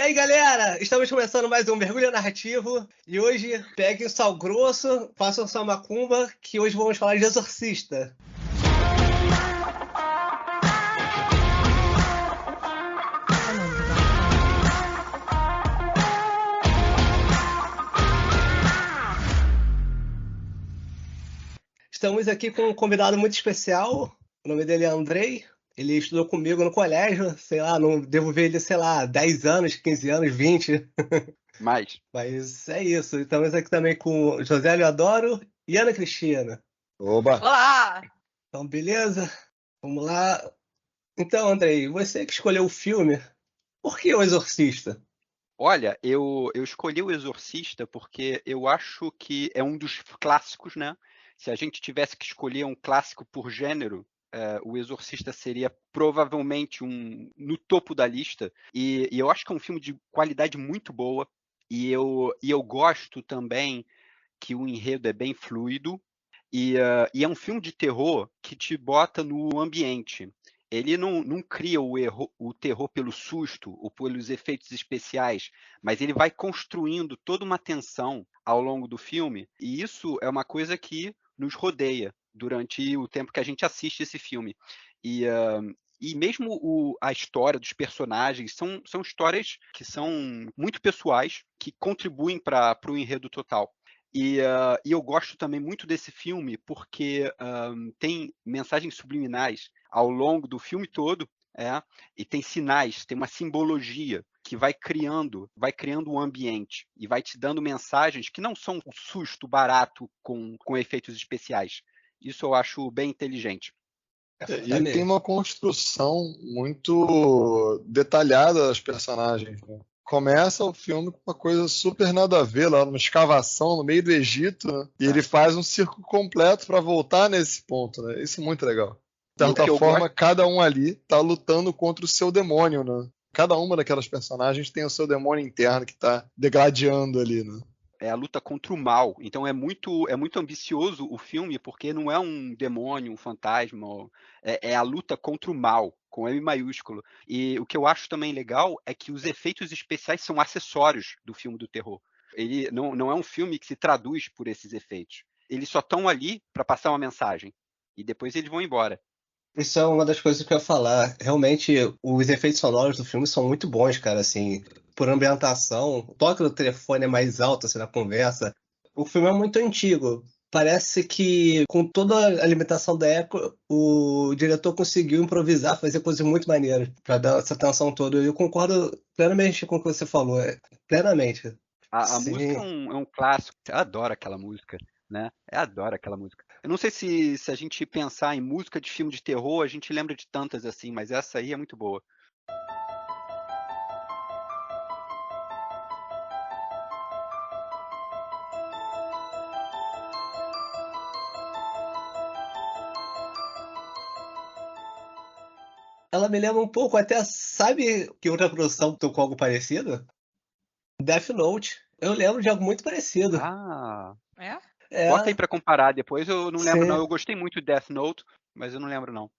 aí, galera? Estamos começando mais um Mergulho Narrativo e hoje peguem o sal grosso, façam sua macumba, que hoje vamos falar de Exorcista. Estamos aqui com um convidado muito especial, o nome dele é Andrei. Ele estudou comigo no colégio, sei lá, não devo ver ele, sei lá, 10 anos, 15 anos, 20. Mais. Mas é isso. Estamos aqui também com José Leodoro e Ana Cristina. Oba! Olá! Então, beleza? Vamos lá. Então, Andrei, você que escolheu o filme, por que O Exorcista? Olha, eu escolhi o Exorcista porque eu acho que é um dos clássicos, né? Se a gente tivesse que escolher um clássico por gênero, o Exorcista seria provavelmente no topo da lista. E eu acho que é um filme de qualidade muito boa. E eu gosto também que o enredo é bem fluido. E é um filme de terror que te bota no ambiente. Ele não cria o terror pelo susto ou pelos efeitos especiais, mas ele vai construindo toda uma tensão ao longo do filme, e isso é uma coisa que nos rodeia durante o tempo que a gente assiste esse filme. E mesmo a história dos personagens são histórias que são muito pessoais, que contribuem para o enredo total. E eu gosto também muito desse filme porque tem mensagens subliminais ao longo do filme todo, e tem sinais, tem uma simbologia que vai criando um ambiente e vai te dando mensagens que não são um susto barato com efeitos especiais. Isso eu acho bem inteligente. E ele tem uma construção muito detalhada das personagens, né? Começa o filme com uma coisa super nada a ver, lá numa escavação no meio do Egito, né? E ele faz um circo completo para voltar nesse ponto, né? Isso é muito legal. De certa forma, cada um ali tá lutando contra o seu demônio, né? Cada uma daquelas personagens tem o seu demônio interno que tá degladiando ali, né? É a luta contra o mal. Então é muito ambicioso o filme, porque não é um demônio, um fantasma, é a luta contra o mal, com M maiúsculo. E o que eu acho também legal é que os efeitos especiais são acessórios do filme do terror. Ele não é um filme que se traduz por esses efeitos. Eles só estão ali para passar uma mensagem. E depois eles vão embora. Isso é uma das coisas que eu ia falar. Realmente, os efeitos sonoros do filme são muito bons, cara, assim, por ambientação. O toque do telefone é mais alto, assim, na conversa. O filme é muito antigo. Parece que, com toda a limitação da época, o diretor conseguiu improvisar, fazer coisas muito maneiras para dar essa tensão toda. Eu concordo plenamente com o que você falou, plenamente. A música é um clássico. Eu adoro aquela música, né? Eu adoro aquela música. Eu não sei se a gente pensar em música de filme de terror, a gente lembra de tantas assim, mas essa aí é muito boa. Ela me lembra um pouco, até sabe que outra produção tocou algo parecido? Death Note. Eu lembro de algo muito parecido. Ah, É? bota aí pra comparar depois. Eu não lembro, Sim. não. Eu gostei muito de Death Note, mas eu não lembro, não.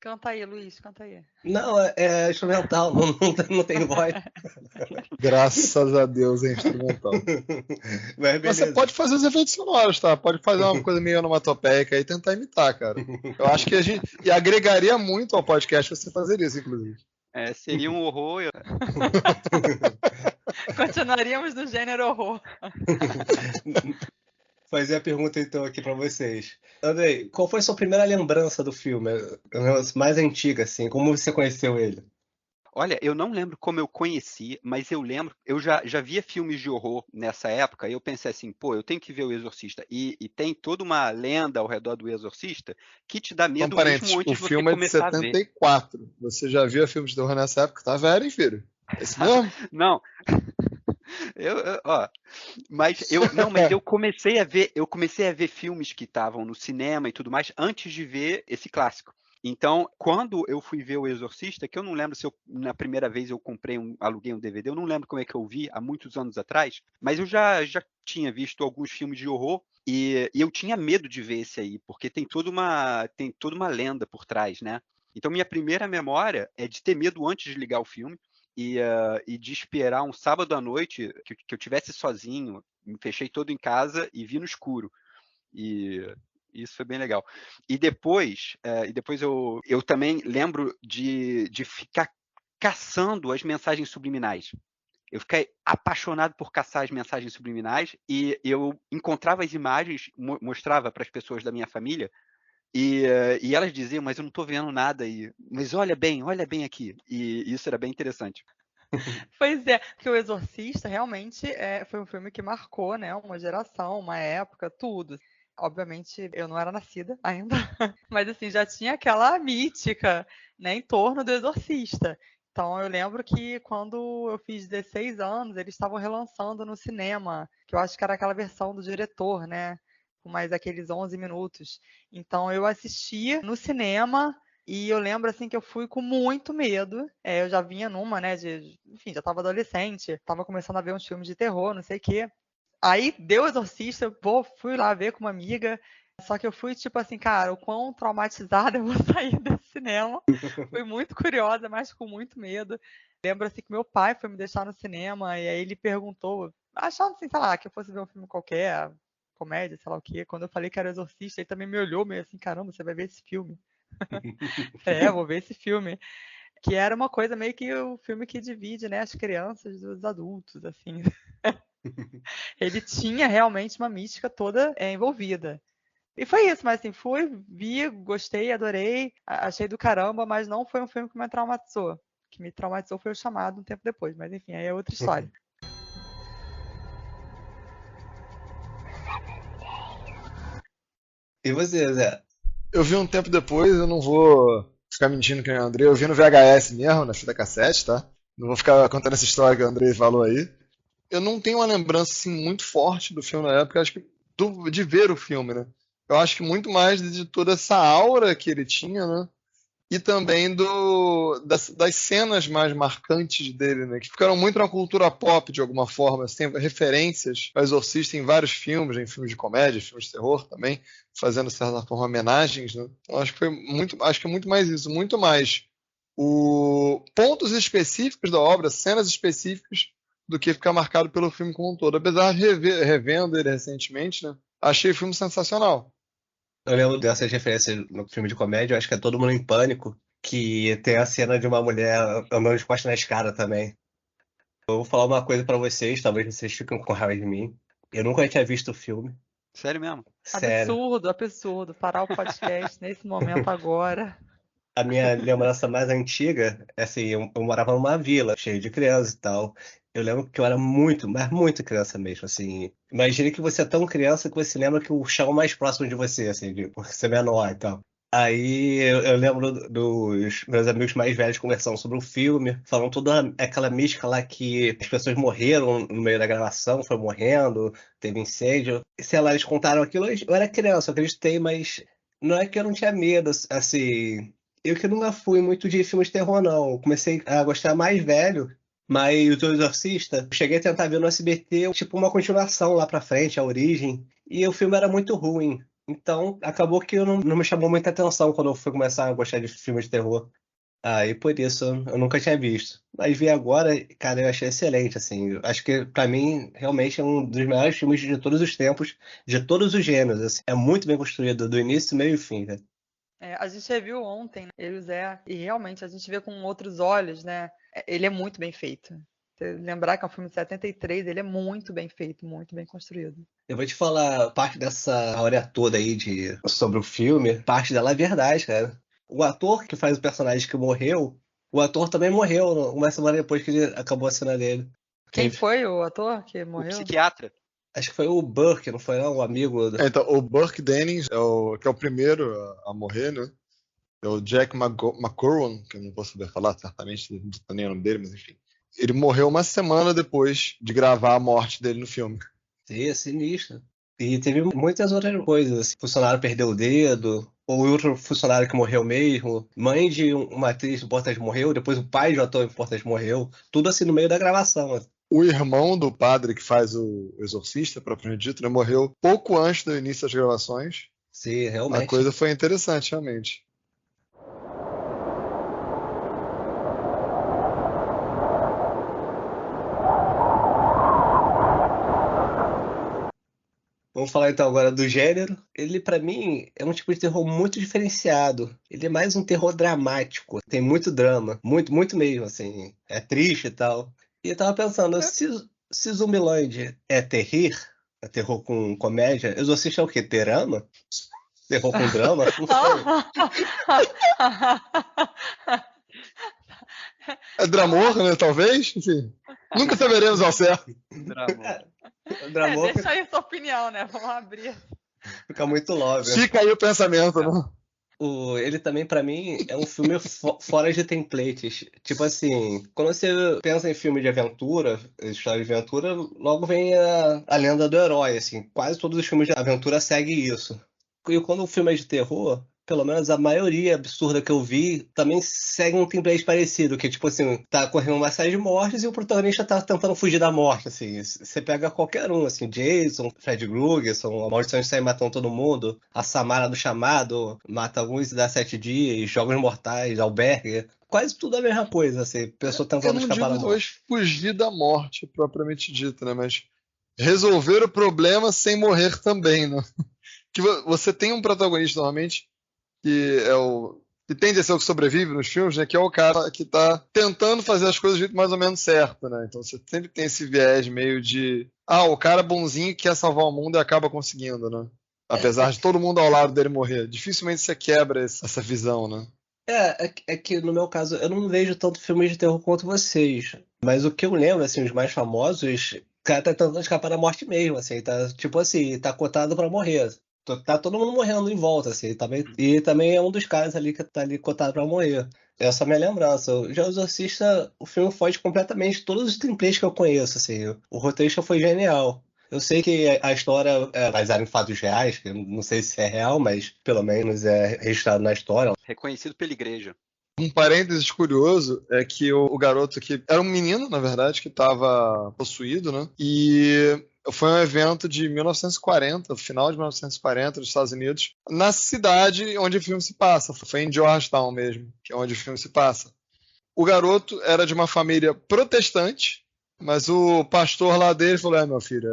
Canta aí, Luiz, canta aí. Não, é instrumental, não tem voz. Graças a Deus é instrumental. Mas beleza. Você pode fazer os efeitos sonoros, tá? Pode fazer uma coisa meio onomatopeica aí e tentar imitar, cara. Eu acho que a gente. E agregaria muito ao podcast você fazer isso, inclusive. Seria um horror. Continuaríamos no gênero horror. Fazer a pergunta então aqui pra vocês. Andrei, qual foi a sua primeira lembrança do filme? A mais antiga, assim, como você conheceu ele? Olha, eu não lembro como eu conheci, mas eu lembro, eu já via filmes de horror nessa época, e eu pensei assim, pô, eu tenho que ver o Exorcista. E tem toda uma lenda ao redor do Exorcista que te dá medo mesmo antes de você filme é de começar a ver. 74. Você já via filmes de terror nessa época? Tá velho, hein, filho? É isso mesmo? Não. Mas eu comecei a ver filmes que estavam no cinema e tudo mais antes de ver esse clássico. Então, quando eu fui ver O Exorcista, que eu não lembro se na primeira vez eu aluguei um DVD, eu não lembro como é que eu vi há muitos anos atrás, mas eu já tinha visto alguns filmes de horror E eu tinha medo de ver esse aí, porque tem toda uma lenda por trás, né? Então, minha primeira memória é de ter medo antes de ligar o filme e de esperar um sábado à noite que eu tivesse sozinho, me fechei todo em casa e vi no escuro. E isso foi bem legal. E depois eu também lembro de ficar caçando as mensagens subliminais. Eu fiquei apaixonado por caçar as mensagens subliminais e eu encontrava as imagens, mostrava para as pessoas da minha família e elas diziam, mas eu não estou vendo nada aí. Mas olha bem aqui. E isso era bem interessante. Pois é, porque o Exorcista realmente foi um filme que marcou, né, uma geração, uma época, tudo. Obviamente, eu não era nascida ainda, mas assim, já tinha aquela mítica, né, em torno do Exorcista. Então, eu lembro que quando eu fiz 16 anos, eles estavam relançando no cinema, que eu acho que era aquela versão do diretor, né, com mais aqueles 11 minutos. Então, eu assistia no cinema. E eu lembro, assim, que eu fui com muito medo. Eu já vinha numa, né, enfim, já estava adolescente, estava começando a ver uns filmes de terror, não sei o quê. Aí deu Exorcista, eu fui lá ver com uma amiga. Só que eu fui tipo assim, cara, o quão traumatizada eu vou sair desse cinema. Fui muito curiosa, mas com muito medo. Lembro, assim, que meu pai foi me deixar no cinema e aí ele perguntou, achando, assim, sei lá, que eu fosse ver um filme qualquer, comédia, sei lá o quê. Quando eu falei que era Exorcista, ele também me olhou meio assim, caramba, você vai ver esse filme. Vou ver esse filme. Que era uma coisa meio que o filme que divide, né, as crianças dos adultos, assim. Ele tinha realmente uma mística toda envolvida. E foi isso, mas assim, fui, vi, gostei, adorei, achei do caramba, mas não foi um filme que me traumatizou. O que me traumatizou foi o Chamado um tempo depois, mas enfim, aí é outra história. E você, Zé? Eu vi um tempo depois, eu não vou ficar mentindo que nem o André. Eu vi no VHS mesmo, na fita cassete, tá? Não vou ficar contando essa história que o André falou aí. Eu não tenho uma lembrança assim, muito forte do filme na época, acho que de ver o filme, né? Eu acho que muito mais de toda essa aura que ele tinha, né? E também das cenas mais marcantes dele, né? Que ficaram muito na cultura pop, de alguma forma. Tem referências ao Exorcista em vários filmes, em filmes de comédia, filmes de terror também, fazendo, de certa forma, homenagens, né? Então, acho que é muito mais isso, muito mais pontos específicos da obra, cenas específicas, do que ficar marcado pelo filme como um todo. Apesar de revendo ele recentemente, né? Achei o filme sensacional. Eu lembro dessas referências no filme de comédia, eu acho que é Todo Mundo em Pânico, que tem a cena de uma mulher andando de costas na escada também. Eu vou falar uma coisa pra vocês, talvez vocês fiquem com raiva de mim. Eu nunca tinha visto o filme, Sério mesmo? sério. Absurdo, absurdo. Parar o podcast nesse momento agora. A minha lembrança mais antiga, é assim, eu morava numa vila, cheio de crianças e tal. Eu lembro que eu era muito, mas muito criança mesmo, assim. Imagine que você é tão criança que você lembra que o chão mais próximo de você, assim, porque você é menor e tal. Aí eu lembro dos meus amigos mais velhos conversando sobre o filme, falando toda aquela mística lá que as pessoas morreram no meio da gravação, foi morrendo, teve incêndio. Sei lá, eles contaram aquilo, eu era criança, eu acreditei, mas não é que eu não tinha medo, assim. Eu que nunca fui muito de filmes de terror, não. Eu comecei a gostar mais velho, mas o Exorcista, eu cheguei a tentar ver no SBT, tipo uma continuação lá pra frente, a origem, e o filme era muito ruim. Então, acabou que eu não me chamou muita atenção quando eu fui começar a gostar de filmes de terror. Aí, por isso, eu nunca tinha visto. Mas vi agora, cara, eu achei excelente, assim. Acho que, pra mim, realmente é um dos melhores filmes de todos os tempos, de todos os gêneros, assim. É muito bem construído, do início, meio e fim, né? A gente reviu ontem, né, eu e o Zé, e realmente a gente vê com outros olhos, né? Ele é muito bem feito. Lembrar que é um filme de 73, ele é muito bem feito, muito bem construído. Eu vou te falar, parte dessa áurea toda aí sobre o filme, parte dela é verdade, cara. O ator que faz o personagem que morreu, o ator também morreu uma semana depois que ele acabou a cena dele. Quem foi o ator que O morreu? psiquiatra. Acho que foi o Burke, não foi não? O amigo. Então, o Burke Dennings que é o primeiro a morrer, né? É o Jack McGowan, que eu não vou saber falar, certamente não sei nem o nome dele, mas enfim. Ele morreu uma semana depois de gravar a morte dele no filme. Sim, é sinistro. E teve muitas outras coisas, assim. Funcionário perdeu o dedo, ou outro funcionário que morreu mesmo. Mãe de uma atriz importante morreu, depois o pai de um ator importante morreu. Tudo assim no meio da gravação. O irmão do padre que faz o Exorcista, propriamente dito, né, morreu pouco antes do início das gravações. Sim, A realmente. coisa foi interessante, realmente. Vamos falar então agora do gênero. Ele, pra mim, é um tipo de terror muito diferenciado. Ele é mais um terror dramático. Tem muito drama. Muito, muito mesmo, assim. É triste e tal. E eu tava pensando, se Zumbilândia é terror com comédia, Exorcista é o quê? Terama? Terror com drama? Não sei. É Dramor, né? Talvez? Enfim. Nunca saberemos ao certo. Dramor Deixa aí sua opinião, né? Vamos abrir. fica muito love. Fica aí o pensamento, né? Ele também, pra mim, é um filme fora de templates. Tipo assim, quando você pensa em filme de aventura, história de aventura, logo vem a lenda do herói, assim. Quase todos os filmes de aventura seguem isso. E quando o filme é de terror, pelo menos a maioria absurda que eu vi, também segue um template parecido, que tipo assim, tá correndo uma série de mortes e o protagonista tá tentando fugir da morte, assim. Você pega qualquer um, assim, Jason, Fred Krueger, a maldição de sair matando todo mundo, a Samara do Chamado, mata alguns e dá 7 dias, Jogos Mortais, Albergue. Quase tudo a mesma coisa, assim, pessoa Eu tentando não escapar digo da morte. talvez fugir da morte, propriamente dita, né? Mas resolver o problema sem morrer também, né? Que você tem um protagonista, normalmente, que tende a ser o que sobrevive nos filmes, né? Que é o cara que tá tentando fazer as coisas do jeito mais ou menos certo, né? Então você sempre tem esse viés meio de o cara bonzinho que quer salvar o mundo e acaba conseguindo, né? Apesar de todo mundo ao lado dele morrer. Dificilmente você quebra essa visão, né? É que no meu caso, eu não vejo tanto filmes de terror quanto vocês. Mas o que eu lembro, assim, os mais famosos, o cara tá tentando escapar da morte mesmo, assim, tá, tipo assim, tá cotado pra morrer. Tá todo mundo morrendo em volta, assim, e também é um dos caras ali que tá ali cotado pra morrer. Essa é a minha lembrança. Já o Exorcista, o filme foge completamente de todos os templates que eu conheço, assim. O roteirista foi genial. Eu sei que a história é baseada em fatos reais, que eu não sei se é real, mas pelo menos é registrado na história. Reconhecido pela igreja. Um parênteses curioso é que o garoto que era um menino, na verdade, que estava possuído, né? E foi um evento de 1940, final de 1940, dos Estados Unidos, na cidade onde o filme se passa. Foi em Georgetown mesmo, que é onde o filme se passa. O garoto era de uma família protestante, mas o pastor lá dele falou: meu filho,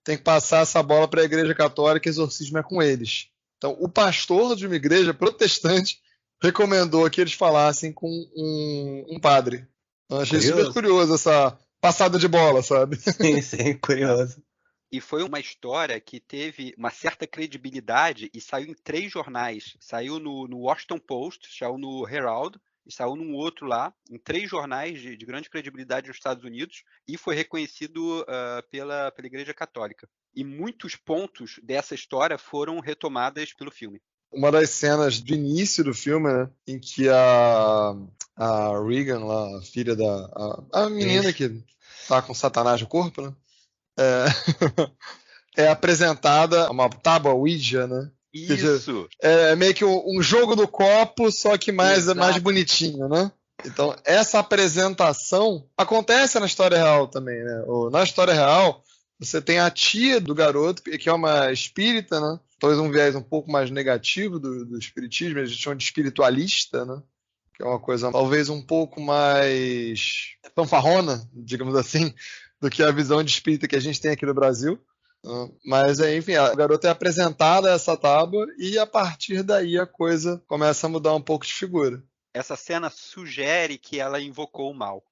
tem que passar essa bola para a igreja católica, exorcismo é com eles. Então, o pastor de uma igreja protestante recomendou que eles falassem com um padre. Eu achei super curioso essa passada de bola, sabe? Sim, curioso. E foi uma história que teve uma certa credibilidade e saiu em 3 jornais. Saiu no Washington Post, saiu no Herald, e saiu num outro lá, em 3 jornais de grande credibilidade nos Estados Unidos, e foi reconhecido pela Igreja Católica. E muitos pontos dessa história foram retomadas pelo filme. Uma das cenas do início do filme, né, em que a Regan, lá, a filha a menina que tá com Satanás no corpo, né, é apresentada uma tábua Ouija, né? Isso! É meio que um jogo do copo, só que mais bonitinho, né? Então, essa apresentação acontece na história real também, né? Na história real, você tem a tia do garoto, que é uma espírita, né? Talvez um viés um pouco mais negativo do espiritismo, eles chamam de espiritualista, né? Que é uma coisa talvez um pouco mais fanfarrona, digamos assim, do que a visão de espírita que a gente tem aqui no Brasil. Mas, enfim, a garota é apresentada a essa tábua e a partir daí a coisa começa a mudar um pouco de figura. Essa cena sugere que ela invocou o mal.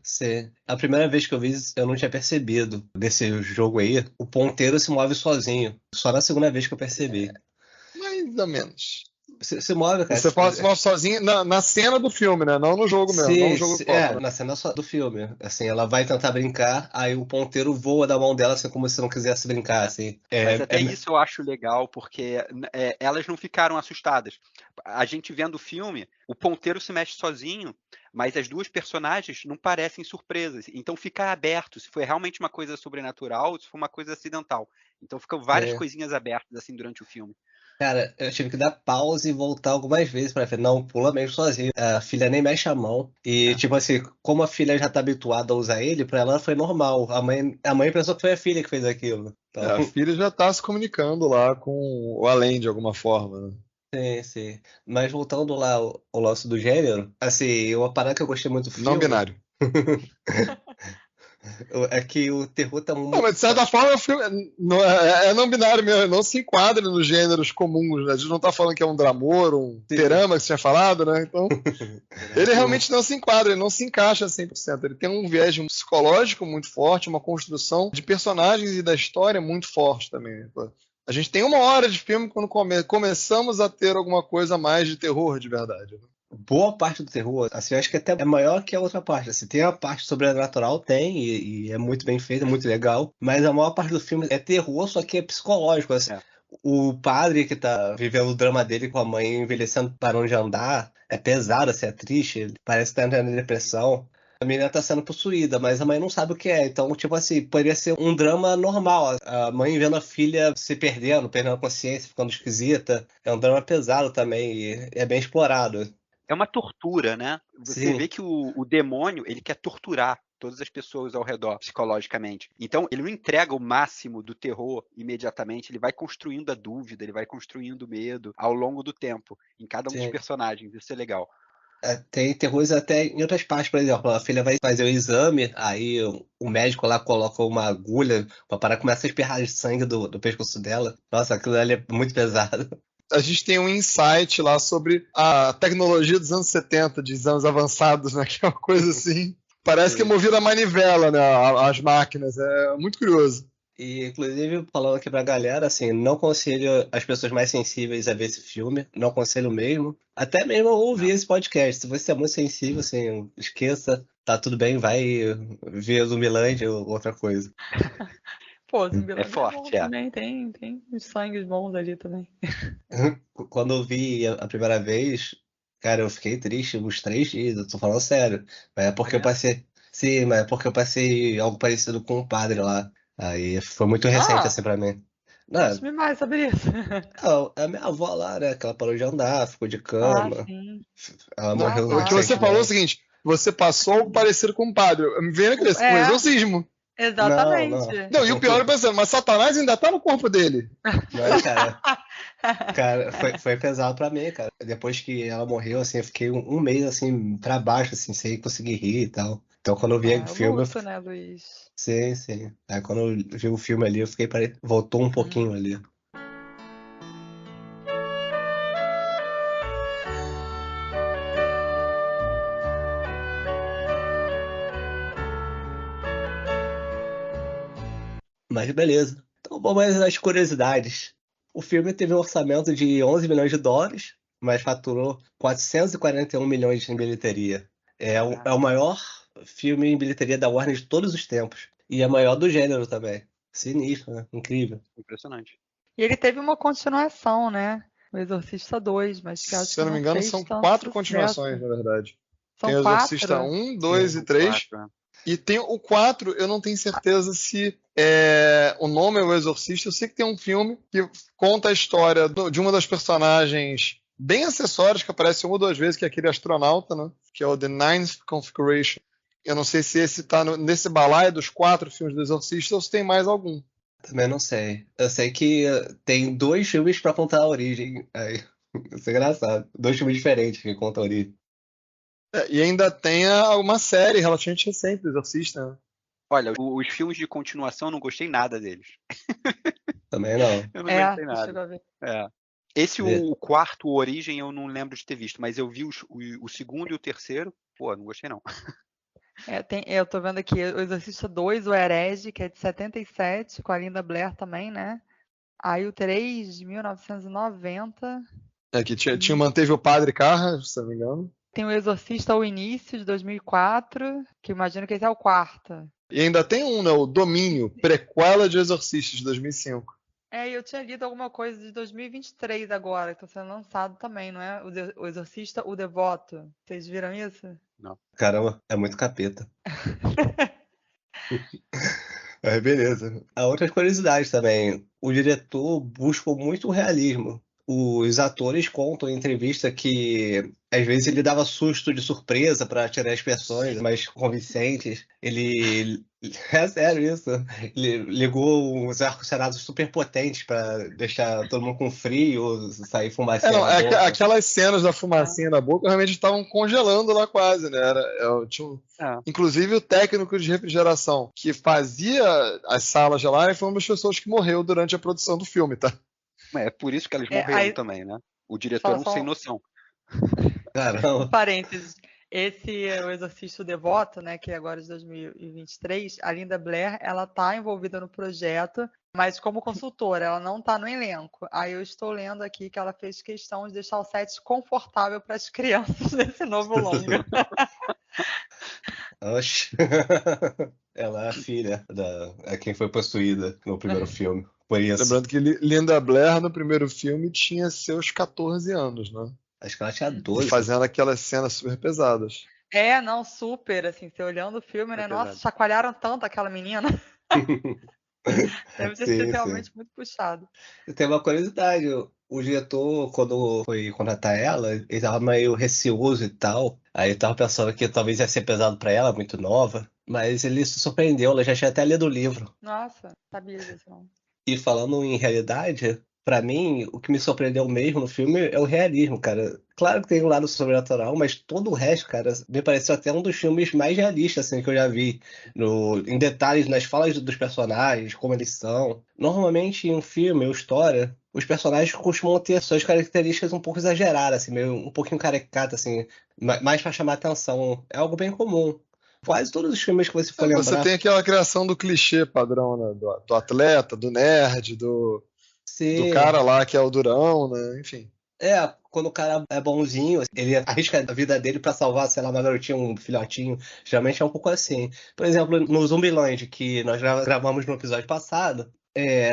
Sim. A primeira vez que eu vi, eu não tinha percebido desse jogo aí. O ponteiro se move sozinho. Só na segunda vez que eu percebi. Mais ou menos. Se move, cara. Você se move sozinho na cena do filme, né? Não no jogo mesmo. Sim, não no jogo do copo, né? na cena do filme. Assim, ela vai tentar brincar, aí o ponteiro voa da mão dela, assim, como se não quisesse brincar, assim. Mas até isso eu acho legal, porque elas não ficaram assustadas. A gente vendo o filme, o ponteiro se mexe sozinho, mas as duas personagens não parecem surpresas. Então fica aberto se foi realmente uma coisa sobrenatural ou se foi uma coisa acidental. Então ficam várias coisinhas abertas assim durante o filme. Cara, eu tive que dar pausa e voltar algumas vezes pra ver. Não, pula mesmo sozinho. A filha nem mexe a mão. E, tipo assim, como a filha já tá habituada a usar ele, pra ela foi normal. A mãe pensou que foi a filha que fez aquilo. Então, A filha já tá se comunicando lá com o além de alguma forma, né? sim, sim. Mas voltando lá ao lance do gênero, assim, uma parada que eu gostei muito do Não filme binário. é que o terror tá Não, muito. mas de certa forma o filme é não binário mesmo, não se enquadra nos gêneros comuns, né? A gente não tá falando que é um dramor, um Sim. terama que você tinha falado, né? Então, ele realmente não se enquadra, ele não se encaixa 100%. Ele tem um viés psicológico muito forte, uma construção de personagens e da história muito forte também. A gente tem 1 hora de filme quando começamos a ter alguma coisa mais de terror de verdade. Boa parte do terror, assim, eu acho que até é maior que a outra parte. Assim, tem a parte sobrenatural, tem, e é muito bem feita, é muito legal. Mas a maior parte do filme é terror, só que é psicológico. Assim. É. O padre que tá vivendo o drama dele com a mãe envelhecendo, parando de andar, é pesado, assim, é triste, ele parece que tá entrando em depressão. A menina tá sendo possuída, mas a mãe não sabe o que é. Então, tipo assim, poderia ser um drama normal. A mãe vendo a filha se perdendo a consciência, ficando esquisita. É um drama pesado também e é bem explorado. É uma tortura, né? Você Sim. vê que o demônio, ele quer torturar todas as pessoas ao redor, psicologicamente. Então, ele não entrega o máximo do terror imediatamente, ele vai construindo a dúvida, ele vai construindo o medo ao longo do tempo, em cada um dos Sim. personagens. Isso é legal. Tem terrores até em outras partes, por exemplo, a filha vai fazer o exame, aí o médico lá coloca uma agulha, a parada começa a espirrar de sangue do pescoço dela. Nossa, aquilo ali é muito pesado. A gente tem um insight lá sobre a tecnologia dos anos 70, de exames avançados, né? Que é uma coisa assim. Parece que é movida a manivela, né? As máquinas. É muito curioso. E, inclusive, falando aqui pra galera, assim, não aconselho as pessoas mais sensíveis a ver esse filme, não aconselho mesmo. Até mesmo ouvir esse podcast. Se você é muito sensível, assim, esqueça, tá tudo bem, vai ver Zumbilândia ou outra coisa. Pô, Zumbilândia é bom forte, é. também, tem uns sangues bons ali também. Quando eu vi a primeira vez, cara, eu fiquei triste uns 3 dias, eu tô falando sério. Mas é porque eu mesmo? passei. Sim, mas é porque eu passei algo parecido com o padre lá. Aí foi muito recente Ah, assim pra mim. Não, conte-me mais sobre isso. não, a minha avó lá, né? Que ela parou de andar, ficou de Ah, cama. sim. Ela Não, morreu o que você falou é o recentemente. seguinte: você passou algo parecido com um padre. Me veio na cabeça, um É, exorcismo. Não, exatamente. não. Não, e o pior é pensando, mas Satanás ainda tá no corpo dele. Não, cara. Cara, foi pesado pra mim, cara. Depois que ela morreu, assim, eu fiquei um mês, assim, pra baixo, assim, sem conseguir rir e tal. Então, quando eu vi o É, filme, luto, né, Luiz? sim, sim. Aí, quando eu vi o filme ali, eu fiquei, voltou um pouquinho Uhum. ali. Mas beleza. Então, bom, mas as curiosidades. O filme teve um orçamento de 11 milhões de dólares, mas faturou 441 milhões em bilheteria. É o maior filme em bilheteria da Warner de todos os tempos. E é maior do gênero também. Sinistro, né? Incrível. Impressionante. E ele teve uma continuação, né? O Exorcista 2, mas que acho Se que eu não me não engano, fez são tanto 4 continuações, sucesso. na verdade. Tem São o Exorcista 4? 1, 2 Sim. e 3. 4, E tem o 4, eu não tenho certeza se o nome é O Exorcista. Eu sei que tem um filme que conta a história de uma das personagens bem acessórias, que aparece 1 ou 2 vezes, que é aquele astronauta, né? Que é o The Ninth Configuration. Eu não sei se esse tá nesse balaio dos 4 filmes do Exorcista ou se tem mais algum. Também não sei. Eu sei que tem 2 filmes pra contar a origem. Aí, isso é engraçado. 2 filmes diferentes que contam a origem. E ainda tem uma série relativamente recente do Exorcista, né? Olha, os filmes de continuação eu não gostei nada deles. Também não. Eu não É, gostei você nada. chegou a ver. É. Esse, Vê. o quarto, o Origem, eu não lembro de ter visto, mas eu vi o segundo e o terceiro. Pô, não gostei não. Eu tô vendo aqui o Exorcista 2, o Herege, que é de 77, com a Linda Blair também, né? Aí o 3, de 1990. Que manteve o Padre Carra, se não me engano. Tem o Exorcista ao Início, de 2004, que eu imagino que esse é o quarto. E ainda tem um, né? O Domínio, prequela de Exorcista, de 2005. Eu tinha lido alguma coisa de 2023 agora, que está sendo lançado também, não é? O Exorcista, o Devoto. Vocês viram isso? Não. Caramba, é muito capeta. Aí, beleza. Há outras curiosidades também. O diretor buscou muito o realismo. Os atores contam em entrevista que às vezes ele dava susto de surpresa para tirar as expressões mais convincentes. Ele é sério isso. Ele ligou uns ar-condicionados super potentes para deixar todo mundo com frio, sair fumacinha na boca. Aquelas cenas da fumacinha na boca realmente estavam congelando lá quase, né? Inclusive o técnico de refrigeração que fazia as salas gelarem foi uma das pessoas que morreu durante a produção do filme, tá? É por isso que eles morreram também, né? O diretor é um sem noção. Caramba. Parênteses. Esse é o Exorcista Devoto, né, que é agora de 2023, a Linda Blair, ela tá envolvida no projeto, mas como consultora, ela não tá no elenco. Aí eu estou lendo aqui que ela fez questão de deixar o set confortável para as crianças nesse novo longa. Oxi. Ela é a filha quem foi possuída no primeiro filme. Por isso. Lembrando que Linda Blair no primeiro filme tinha seus 14 anos, né? Acho que ela tinha 12. E fazendo aquelas cenas super pesadas. Não, super, assim, você olhando o filme, né? Nossa, pesado. chacoalharam tanto aquela menina. Deve ter sido realmente muito puxado. Tem uma curiosidade, o diretor, quando foi contratar ela, ele tava meio receoso e tal. Aí eu tava pensando que talvez ia ser pesado pra ela, muito nova. Mas ele se surpreendeu, ela já tinha até lido o livro. Nossa, sabia disso não. E falando em realidade, pra mim, o que me surpreendeu mesmo no filme é o realismo, cara. Claro que tem um lado sobrenatural, mas todo o resto, cara, me pareceu até um dos filmes mais realistas assim, que eu já vi. Em detalhes, nas falas dos personagens, como eles são. Normalmente, em um filme ou história, os personagens costumam ter suas características um pouco exageradas, assim, meio um pouquinho caricatas, assim, mais pra chamar atenção. É algo bem comum. Quase todos os filmes que você for lembrar. Você tem aquela criação do clichê padrão, né? Do atleta, do nerd, do cara lá que é o durão, né? Enfim. Quando o cara é bonzinho, ele arrisca a vida dele pra salvar, sei lá, uma garotinha, um filhotinho. Geralmente é um pouco assim. Por exemplo, no Zumbiland, que nós gravamos no episódio passado,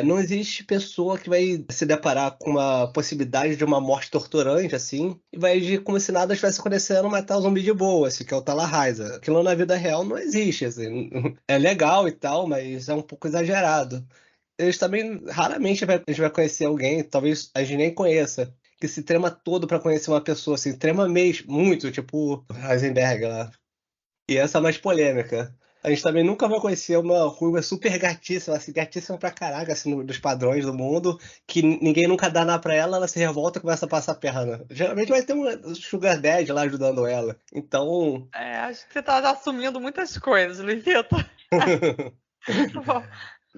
não existe pessoa que vai se deparar com uma possibilidade de uma morte torturante, assim, e vai agir como se nada estivesse acontecendo, matar o zumbi de boa, assim, que é o Talahaiza. Aquilo na vida real não existe, assim. É legal e tal, mas é um pouco exagerado. Eles também, raramente a gente vai conhecer alguém, talvez a gente nem conheça, que se trema todo pra conhecer uma pessoa, assim, trema mesmo, muito, tipo Heisenberg lá. E essa é mais polêmica. A gente também nunca vai conhecer uma ruiva super gatíssima, assim, gatíssima pra caraca, assim, dos padrões do mundo, que ninguém nunca dá nada pra ela, ela se revolta e começa a passar a perna. Geralmente vai ter um sugar daddy lá ajudando ela. Então... acho que você tá assumindo muitas coisas, Luizito.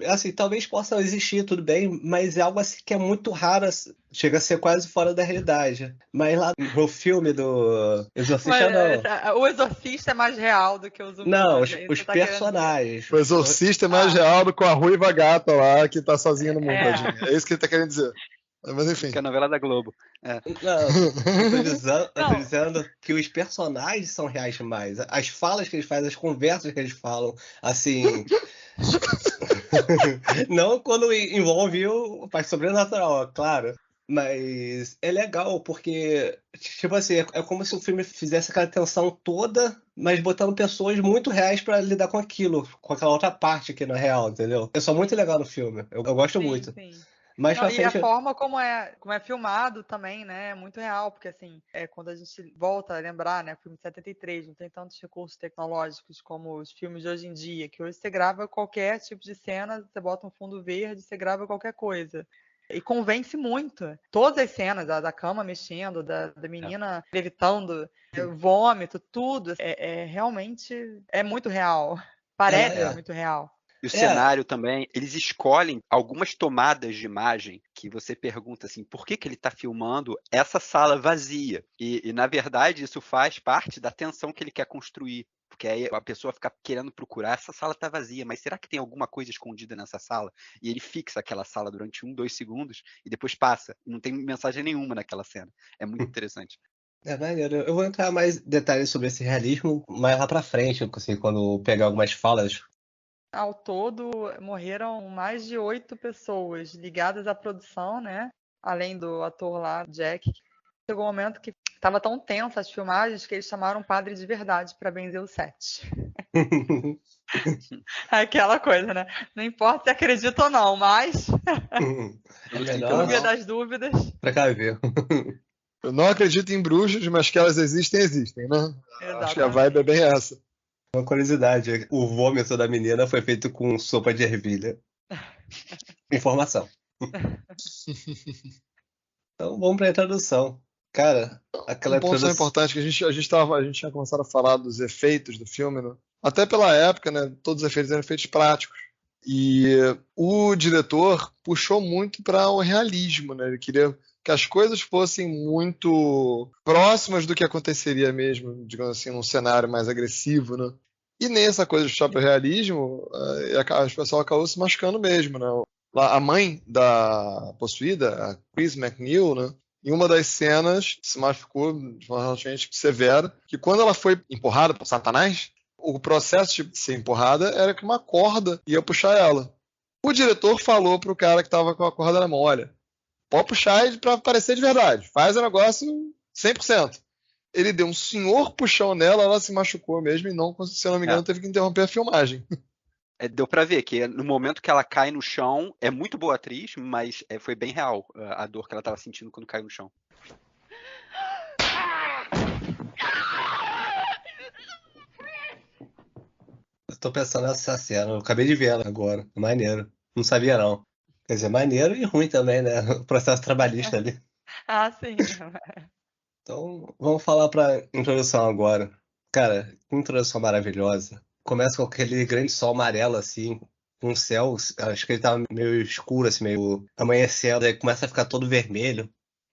Assim, talvez possa existir, tudo bem, mas é algo assim que é muito raro, chega a ser quase fora da realidade. Mas lá no filme do Exorcista, não. O Exorcista é mais real do que o Zumbi. Não, os personagens. O Exorcista é mais real do que a ruiva gata lá, que tá sozinha no mundo, tadinha. É isso que ele tá querendo dizer. Mas enfim. Que é a novela da Globo. Não, eu tô dizendo que os personagens são reais demais. As falas que eles fazem, as conversas que eles falam, assim... Não quando envolve o parte sobrenatural, claro. Mas é legal, porque, tipo assim, é como se o filme fizesse aquela tensão toda, mas botando pessoas muito reais pra lidar com aquilo, com aquela outra parte que não é real, entendeu? É só muito legal no filme. Eu gosto muito. Sim. Mais pra E frente... a forma como é filmado também, né? É muito real, porque assim, quando a gente volta a lembrar, né? Filme de 73, não tem tantos recursos tecnológicos como os filmes de hoje em dia, que hoje você grava qualquer tipo de cena, você bota um fundo verde, você grava qualquer coisa. E convence muito. Todas as cenas, da cama mexendo, da menina levitando, vômito, tudo, realmente muito real. Parece muito real. E o cenário também, eles escolhem algumas tomadas de imagem que você pergunta assim, por que ele está filmando essa sala vazia? E, na verdade, isso faz parte da tensão que ele quer construir. Porque aí a pessoa fica querendo procurar, essa sala está vazia, mas será que tem alguma coisa escondida nessa sala? E ele fixa aquela sala durante 1, 2 segundos e depois passa. E não tem mensagem nenhuma naquela cena. É muito interessante. É maneiro. Eu vou entrar mais detalhes sobre esse realismo mais lá pra frente, assim, quando pegar algumas falas. Ao todo, morreram mais de 8 pessoas ligadas à produção, né? Além do ator lá, Jack. Chegou um momento que estava tão tensa as filmagens que eles chamaram um padre de verdade para benzer o set. Aquela coisa, né? Não importa se acredita ou não, mas É No melhor dúvida não. das dúvidas. precaver. Eu não acredito em bruxas, mas que elas existem, existem, né? Acho que a vibe é Exatamente. bem essa. Uma curiosidade, o vômito da menina foi feito com sopa de ervilha. Informação. Então vamos para a introdução. Cara, aquela Um ponto só introdução. importante que a gente tinha começado a falar dos efeitos do filme, né? Até pela época, né? Todos os efeitos eram efeitos práticos. E o diretor puxou muito para o realismo, né? Ele queria que as coisas fossem muito próximas do que aconteceria mesmo, digamos assim, num cenário mais agressivo, né? E nessa coisa de puxar para o realismo, o pessoal acabou se machucando mesmo, né? A mãe da possuída, a Chris McNeil, né? Em uma das cenas se machucou de forma relativamente severa, que quando ela foi empurrada por Satanás, o processo de ser empurrada era que uma corda ia puxar ela. O diretor falou pro cara que estava com a corda na mão, olha, pode puxar para parecer de verdade, faz o negócio 100%. Ele deu um senhor puxão nela, ela se machucou mesmo e não, se eu não me engano, teve que interromper a filmagem. Deu pra ver que no momento que ela cai no chão, é muito boa atriz, mas foi bem real a dor que ela tava sentindo quando caiu no chão. Eu tô pensando nessa cena, eu acabei de ver ela agora. Maneiro. Não sabia não. Quer dizer, maneiro e ruim também, né? O processo trabalhista ali. Ah, sim. Então, vamos falar pra introdução agora. Cara, que introdução maravilhosa. Começa com aquele grande sol amarelo, assim, com o céu, acho que ele tava meio escuro, assim, meio amanhecendo, aí começa a ficar todo vermelho.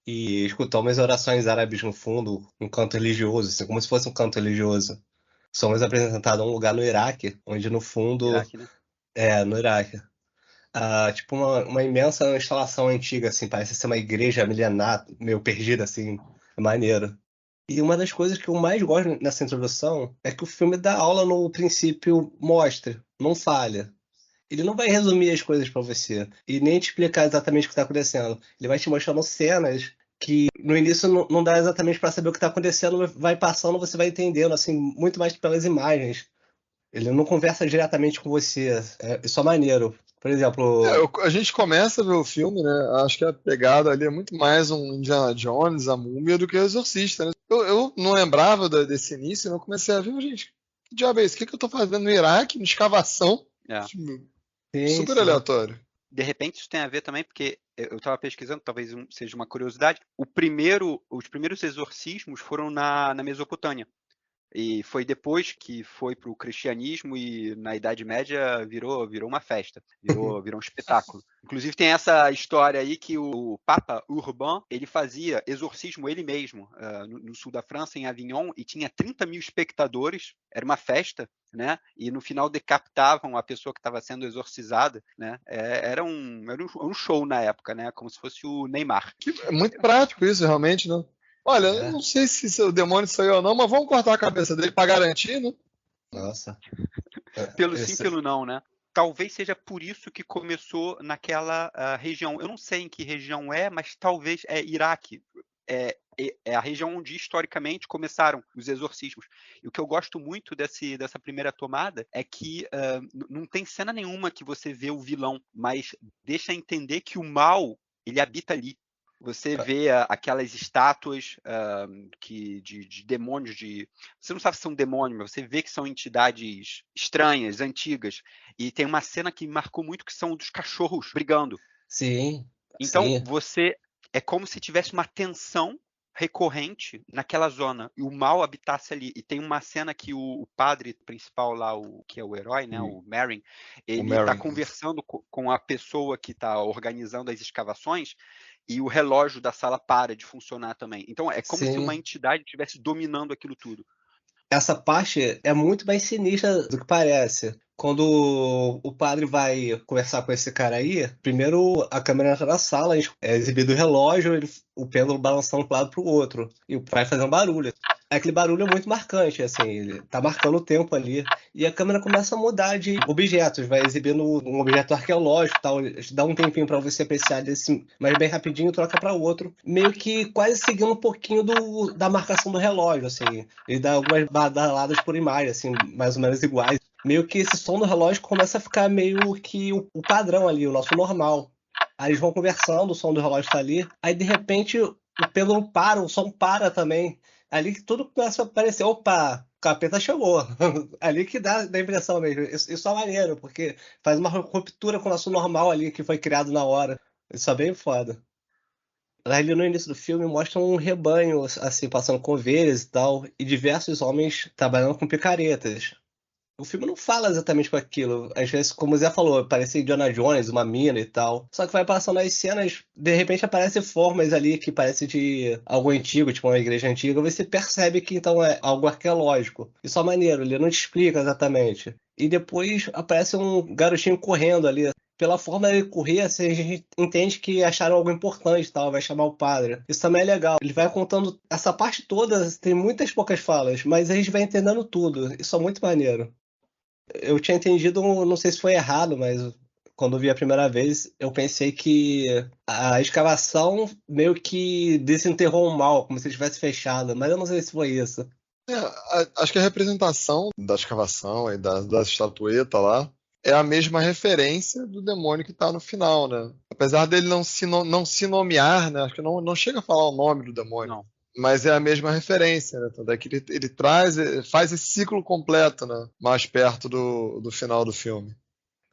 E escutar umas orações árabes no fundo, um canto religioso, assim, como se fosse um canto religioso. Somos apresentados a um lugar no Iraque, onde no fundo. Iraque, né? No Iraque. Tipo uma imensa instalação antiga, assim, parece ser uma igreja milenar, meio perdida, assim, é maneiro. E uma das coisas que eu mais gosto nessa introdução é que o filme dá aula no princípio mostre, não falha. Ele não vai resumir as coisas pra você e nem te explicar exatamente o que tá acontecendo. Ele vai te mostrando cenas que no início não dá exatamente pra saber o que tá acontecendo, vai passando, você vai entendendo, assim, muito mais pelas imagens. Ele não conversa diretamente com você. Isso é maneiro. Por exemplo, A gente começa a ver o filme, né? Acho que a pegada ali é muito mais um Indiana Jones, a múmia, do que o Exorcista, né? Eu não lembrava desse início, né? Eu comecei a ver, gente, que diabo é isso? O que eu tô fazendo no Iraque, na escavação? É. Tipo, sim, super sim. aleatório. De repente isso tem a ver também, porque eu estava pesquisando, talvez seja uma curiosidade, os primeiros exorcismos foram na Mesopotâmia. E foi depois que foi para o cristianismo e na Idade Média virou uma festa, virou um espetáculo. Inclusive tem essa história aí que o Papa Urban, ele fazia exorcismo ele mesmo no sul da França, em Avignon, e tinha 30 mil espectadores, era uma festa, né? E no final decapitavam a pessoa que estava sendo exorcizada, né? Era um show na época, né? Como se fosse o Neymar. É muito prático isso, realmente, né? Olha, eu É. não sei se o demônio saiu ou não, mas vamos cortar a cabeça dele pra garantir, né? Nossa. Pelo sim, pelo não, né? Talvez seja por isso que começou naquela região. Eu não sei em que região mas talvez é Iraque. É a região onde historicamente começaram os exorcismos. E o que eu gosto muito dessa primeira tomada é que não tem cena nenhuma que você vê o vilão, mas deixa entender que o mal ele habita ali. Você vê aquelas estátuas de demônios, você não sabe se são demônios, mas você vê que são entidades estranhas, antigas. E tem uma cena que me marcou muito, que são dos cachorros brigando. Sim, Então, sim. é como se tivesse uma tensão recorrente naquela zona, e o mal habitasse ali. E tem uma cena que o padre principal lá, que é o herói, né, o Merrin, ele está conversando com a pessoa que está organizando as escavações, e o relógio da sala para de funcionar também. Então é como se uma entidade estivesse dominando aquilo tudo. Essa parte é muito mais sinistra do que parece. Quando o padre vai conversar com esse cara aí, primeiro a câmera entra na sala, é exibido o relógio, o pêndulo balançando para um lado para o outro, e vai fazer um barulho. aquele barulho é muito marcante, assim, ele tá marcando o tempo ali. E a câmera começa a mudar de objetos, vai exibindo um objeto arqueológico, tal, dá um tempinho pra você apreciar desse, mas bem rapidinho troca pra outro, meio que quase seguindo um pouquinho da marcação do relógio, assim. Ele dá algumas badaladas por imagem, assim, mais ou menos iguais. Meio que esse som do relógio começa a ficar meio que o padrão ali, o nosso normal. Aí eles vão conversando, o som do relógio tá ali, aí de repente o pêndulo para, o som para também. Ali que tudo começa a aparecer. Opa, o capeta chegou. Ali que dá a impressão mesmo. Isso é maneiro, porque faz uma ruptura com o nosso normal ali que foi criado na hora. Isso é bem foda. Ali no início do filme mostra um rebanho, assim, passando com ovelhas e tal, e diversos homens trabalhando com picaretas. O filme não fala exatamente com aquilo. Às vezes, como o Zé falou, parece Indiana Jones, uma mina e tal. Só que vai passando as cenas, de repente aparecem formas ali que parece de algo antigo, tipo uma igreja antiga. Você percebe que então é algo arqueológico. Isso é maneiro, ele não te explica exatamente. E depois aparece um garotinho correndo ali. Pela forma dele correr, assim, a gente entende que acharam algo importante e tal, vai chamar o padre. Isso também é legal. Ele vai contando essa parte toda, tem muitas poucas falas, mas a gente vai entendendo tudo. Isso é muito maneiro. Eu tinha entendido, não sei se foi errado, mas quando eu vi a primeira vez, eu pensei que a escavação meio que desenterrou o mal, como se tivesse fechado, mas eu não sei se foi isso. Acho que a representação da escavação e das estatuetas lá é a mesma referência do demônio que tá no final, né? Apesar dele não se nomear, né? Acho que não chega a falar o nome do demônio. Não. Mas é a mesma referência, né? Tanto é que ele faz esse ciclo completo, né? Mais perto do final do filme.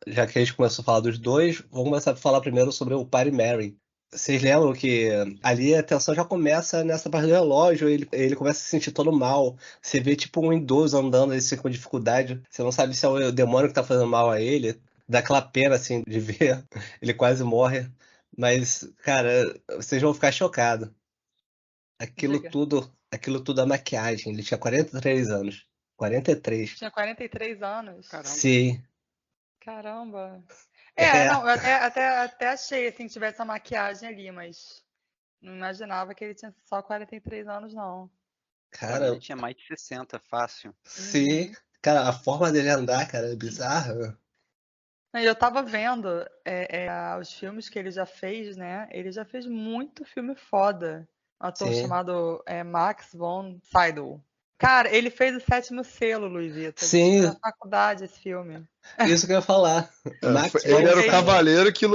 Já que a gente começou a falar dos dois, vamos começar a falar primeiro sobre o Padre Mary. Vocês lembram que ali a tensão já começa nessa parte do relógio, ele começa a se sentir todo mal. Você vê tipo um idoso andando assim com dificuldade. Você não sabe se é o demônio que tá fazendo mal a ele. Dá aquela pena assim de ver. Ele quase morre. Mas, cara, vocês vão ficar chocados. Diga. Aquilo tudo é maquiagem. Ele tinha 43 anos. 43. Tinha 43 anos. Caramba. Sim. Caramba. É. Não, eu até achei assim que tivesse a maquiagem ali, mas não imaginava que ele tinha só 43 anos, não. Pra mim ele Cara, tinha mais de 60, fácil. sim. Cara, a forma dele andar, cara, é bizarra. E eu tava vendo os filmes que ele já fez, né? Ele já fez muito filme foda. Um ator Sim. chamado Max von Sydow. Cara, ele fez o Sétimo Selo, Luiz Vitor. Sim. Na faculdade esse filme. Isso que eu ia falar. Max Ele era o Von- cavaleiro que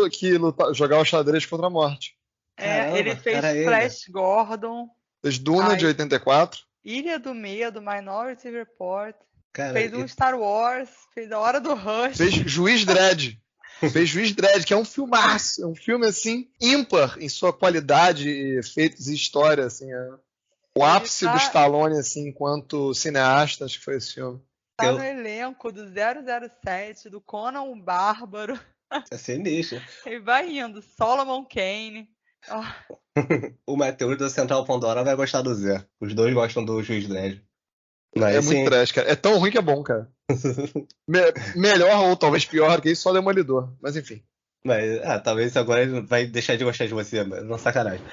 jogava xadrez contra a morte. Caramba, Ele fez era ele. Flash Gordon, Fez Duna de Ai. 84. Ilha do Medo, Minority Report. Cara, Fez um Star Wars, fez A Hora do Rush. Fez Juiz Dredd. Fez Juiz Dredd, que é um filmaço. É um filme, assim, ímpar em sua qualidade, efeitos e história, assim. O ápice do Stallone, assim, enquanto cineasta, acho que foi esse filme. Tá no elenco do 007, do Conan o Bárbaro. é sinistro. E vai indo. Solomon Kane. O Matheus da Central Pandora vai gostar do Zé. Os dois gostam do Juiz Dredd. Mas, É muito trash, cara. É tão ruim que é bom, cara. Melhor ou talvez pior que isso, só Demolidor. Mas enfim. Mas, talvez agora ele vai deixar de gostar de você, mas não sacanagem.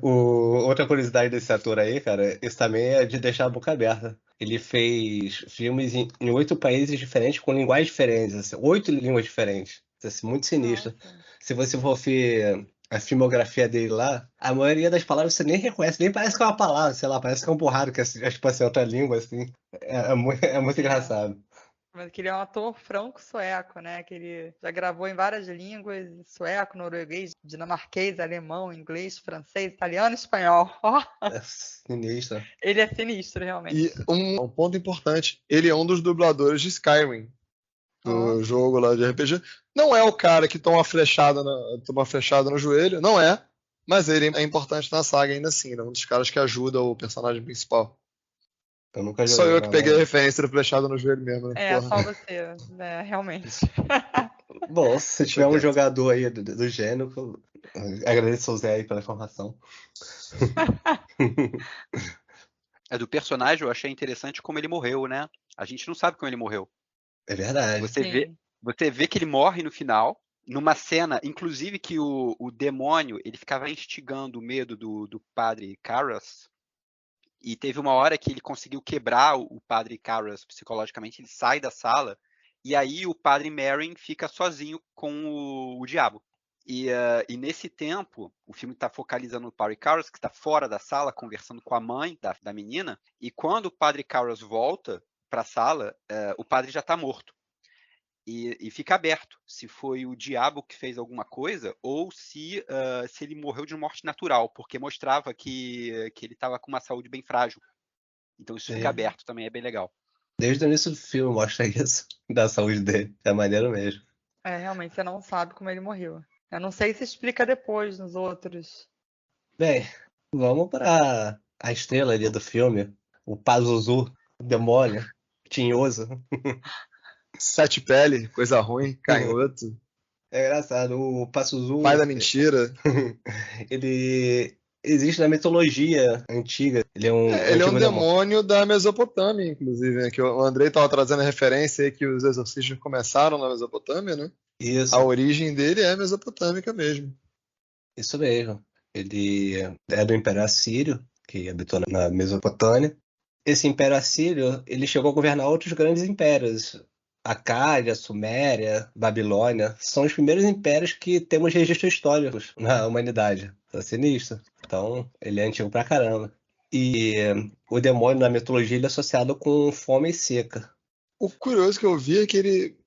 Outra curiosidade desse ator aí, cara, isso também é de deixar a boca aberta. Ele fez filmes em 8 países diferentes, com linguagens diferentes, assim, 8 línguas diferentes. Assim, muito sinistro. Nossa. Se você for ver a filmografia dele lá, a maioria das palavras você nem reconhece, nem parece que é uma palavra, sei lá, parece que é um borrado, que é tipo assim, outra língua, assim. É muito engraçado. Mas que ele é um ator franco-sueco, né? Que ele já gravou em várias línguas, sueco, norueguês, dinamarquês, alemão, inglês, francês, italiano e espanhol. É sinistro. Ele é sinistro, realmente. E um ponto importante, ele é um dos dubladores de Skyrim, do jogo lá de RPG. Não é o cara que toma uma flechada no joelho, não é, mas ele é importante na saga ainda assim, né? Um dos caras que ajuda o personagem principal. Eu nunca Só joguei, eu que peguei a referência do flechada no joelho mesmo, né? Porra. Só você, né? Realmente. Bom, se tiver um jogador aí do gênero, agradeço ao Zé aí pela informação. Do personagem eu achei interessante como ele morreu, né? A gente não sabe como ele morreu. É verdade. Você vê que ele morre no final, numa cena, inclusive que o demônio, ele ficava instigando o medo do padre Karras, E teve uma hora que ele conseguiu quebrar o padre Karras psicologicamente, ele sai da sala, e aí o padre Merrin fica sozinho com o diabo. E nesse tempo, o filme está focalizando no padre Karras, que está fora da sala, conversando com a mãe da menina, e quando o padre Karras volta para a sala, o padre já está morto. E fica aberto se foi o diabo que fez alguma coisa ou se ele morreu de morte natural, porque mostrava que ele estava com uma saúde bem frágil. Então isso fica aberto também, é bem legal. Desde o início do filme mostra isso, da saúde dele. É maneiro mesmo. Realmente, você não sabe como ele morreu. Eu não sei se explica depois nos outros. Bem, vamos para a estrela ali do filme. O Pazuzu, o demônio, tinhoso. Sete pele, coisa ruim, canhoto. É engraçado, o Pazuzu... Pai da mentira. Ele existe na mitologia antiga. Ele é um Ele é um demônio da Mesopotâmia, inclusive, né? Que o Andrei estava trazendo a referência aí que os exorcistas começaram na Mesopotâmia, né? Isso. A origem dele é mesopotâmica mesmo. Isso mesmo. Ele é do Império Assírio, que habitou na Mesopotâmia. Esse Império Assírio, ele chegou a governar outros grandes impérios. Acádia, Suméria, Babilônia. São os primeiros impérios que temos registros históricos na humanidade. Tá sinistro. Então, ele é antigo pra caramba. E o demônio na mitologia ele é associado com fome e seca. O curioso que eu vi é que ele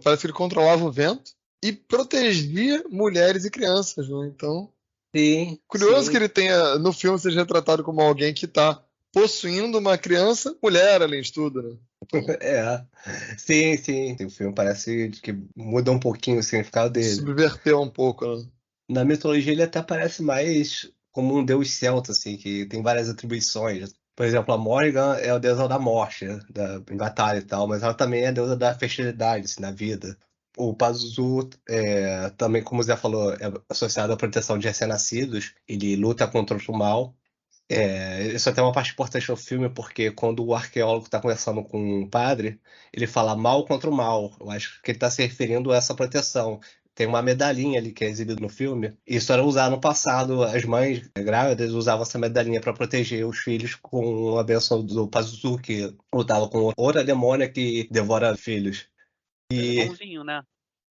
parece que ele controlava o vento e protegia mulheres e crianças, né? Então, Sim, curioso sim. que ele tenha, no filme, seja retratado como alguém que está possuindo uma criança, mulher, além de tudo, né? É, sim, sim. O filme parece que muda um pouquinho o significado dele. Subverteu um pouco, né? Na mitologia ele até parece mais como um deus celta, assim, que tem várias atribuições. Por exemplo, a Morrigan é a deusa da morte, em batalha e tal, mas ela também é a deusa da fertilidade, assim, na vida. O Pazuzu, também, como o Zé falou, é associado à proteção de recém-nascidos. Ele luta contra o mal. Isso até é uma parte importante do filme, porque quando o arqueólogo está conversando com o padre, ele fala mal contra o mal. Eu acho que ele está se referindo a essa proteção. Tem uma medalhinha ali que é exibida no filme. Isso era usado no passado. As mães grávidas usavam essa medalhinha para proteger os filhos com a bênção do Pazuzu, que lutava com outra demônia que devora filhos. Ele é bonzinho, né?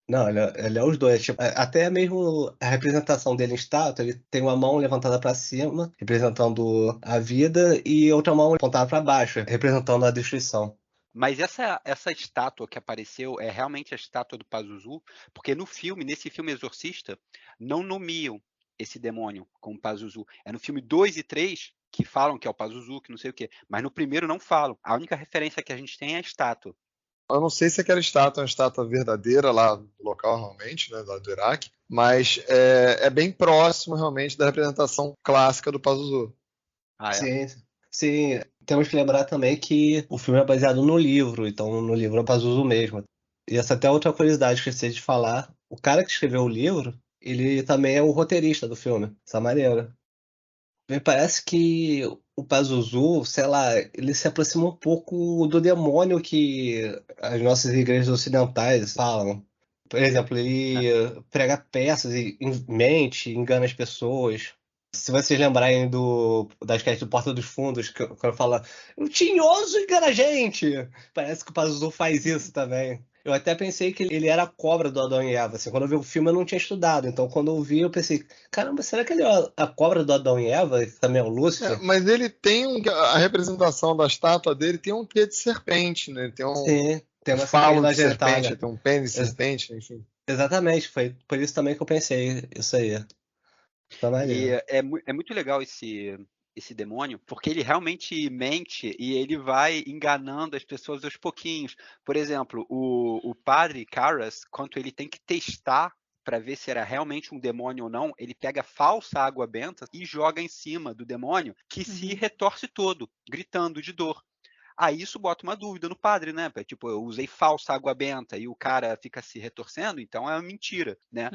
Não, ele é os dois. Tipo, até mesmo a representação dele em estátua, ele tem uma mão levantada para cima, representando a vida, e outra mão apontada para baixo, representando a destruição. Mas essa estátua que apareceu é realmente a estátua do Pazuzu, porque nesse filme Exorcista, não nomeiam esse demônio como Pazuzu. É no filme 2 e 3 que falam que é o Pazuzu, que não sei o quê. Mas no primeiro não falam. A única referência que a gente tem é a estátua. Eu não sei se aquela estátua é uma estátua verdadeira lá no local, realmente, né, lá do Iraque, mas é bem próximo, realmente, da representação clássica do Pazuzu. Ah, é? Sim, sim. Temos que lembrar também que o filme é baseado no livro, então no livro é Pazuzu mesmo. E essa até é outra curiosidade que eu esqueci de falar. O cara que escreveu o livro, ele também é o roteirista do filme. Essa maneira. Me parece que o Pazuzu, sei lá, ele se aproxima um pouco do demônio que as nossas igrejas ocidentais falam. Por exemplo, ele prega peças e mente, engana as pessoas. Se vocês lembrarem da sketch do Porta dos Fundos, quando fala o Tinhoso engana a gente, parece que o Pazuzu faz isso também. Eu até pensei que ele era a cobra do Adão e Eva. Assim, quando eu vi o filme eu não tinha estudado. Então quando eu vi eu pensei, caramba, será que ele é a cobra do Adão e Eva? Que também é o Lúcifer? Mas ele tem a representação da estátua dele tem um quê de serpente, né? Ele tem Sim, tem um uma falo de serpentina serpente, dentada. tem um pênis de serpente, enfim. Exatamente, foi por isso também que eu pensei isso aí. Tá E maneiro. é muito legal esse demônio, porque ele realmente mente e ele vai enganando as pessoas aos pouquinhos. Por exemplo, o padre Karras, quando ele tem que testar para ver se era realmente um demônio ou não, ele pega falsa água benta e joga em cima do demônio, que se retorce todo, gritando de dor. Aí isso bota uma dúvida no padre, né? Tipo, eu usei falsa água benta e o cara fica se retorcendo, então é uma mentira, né?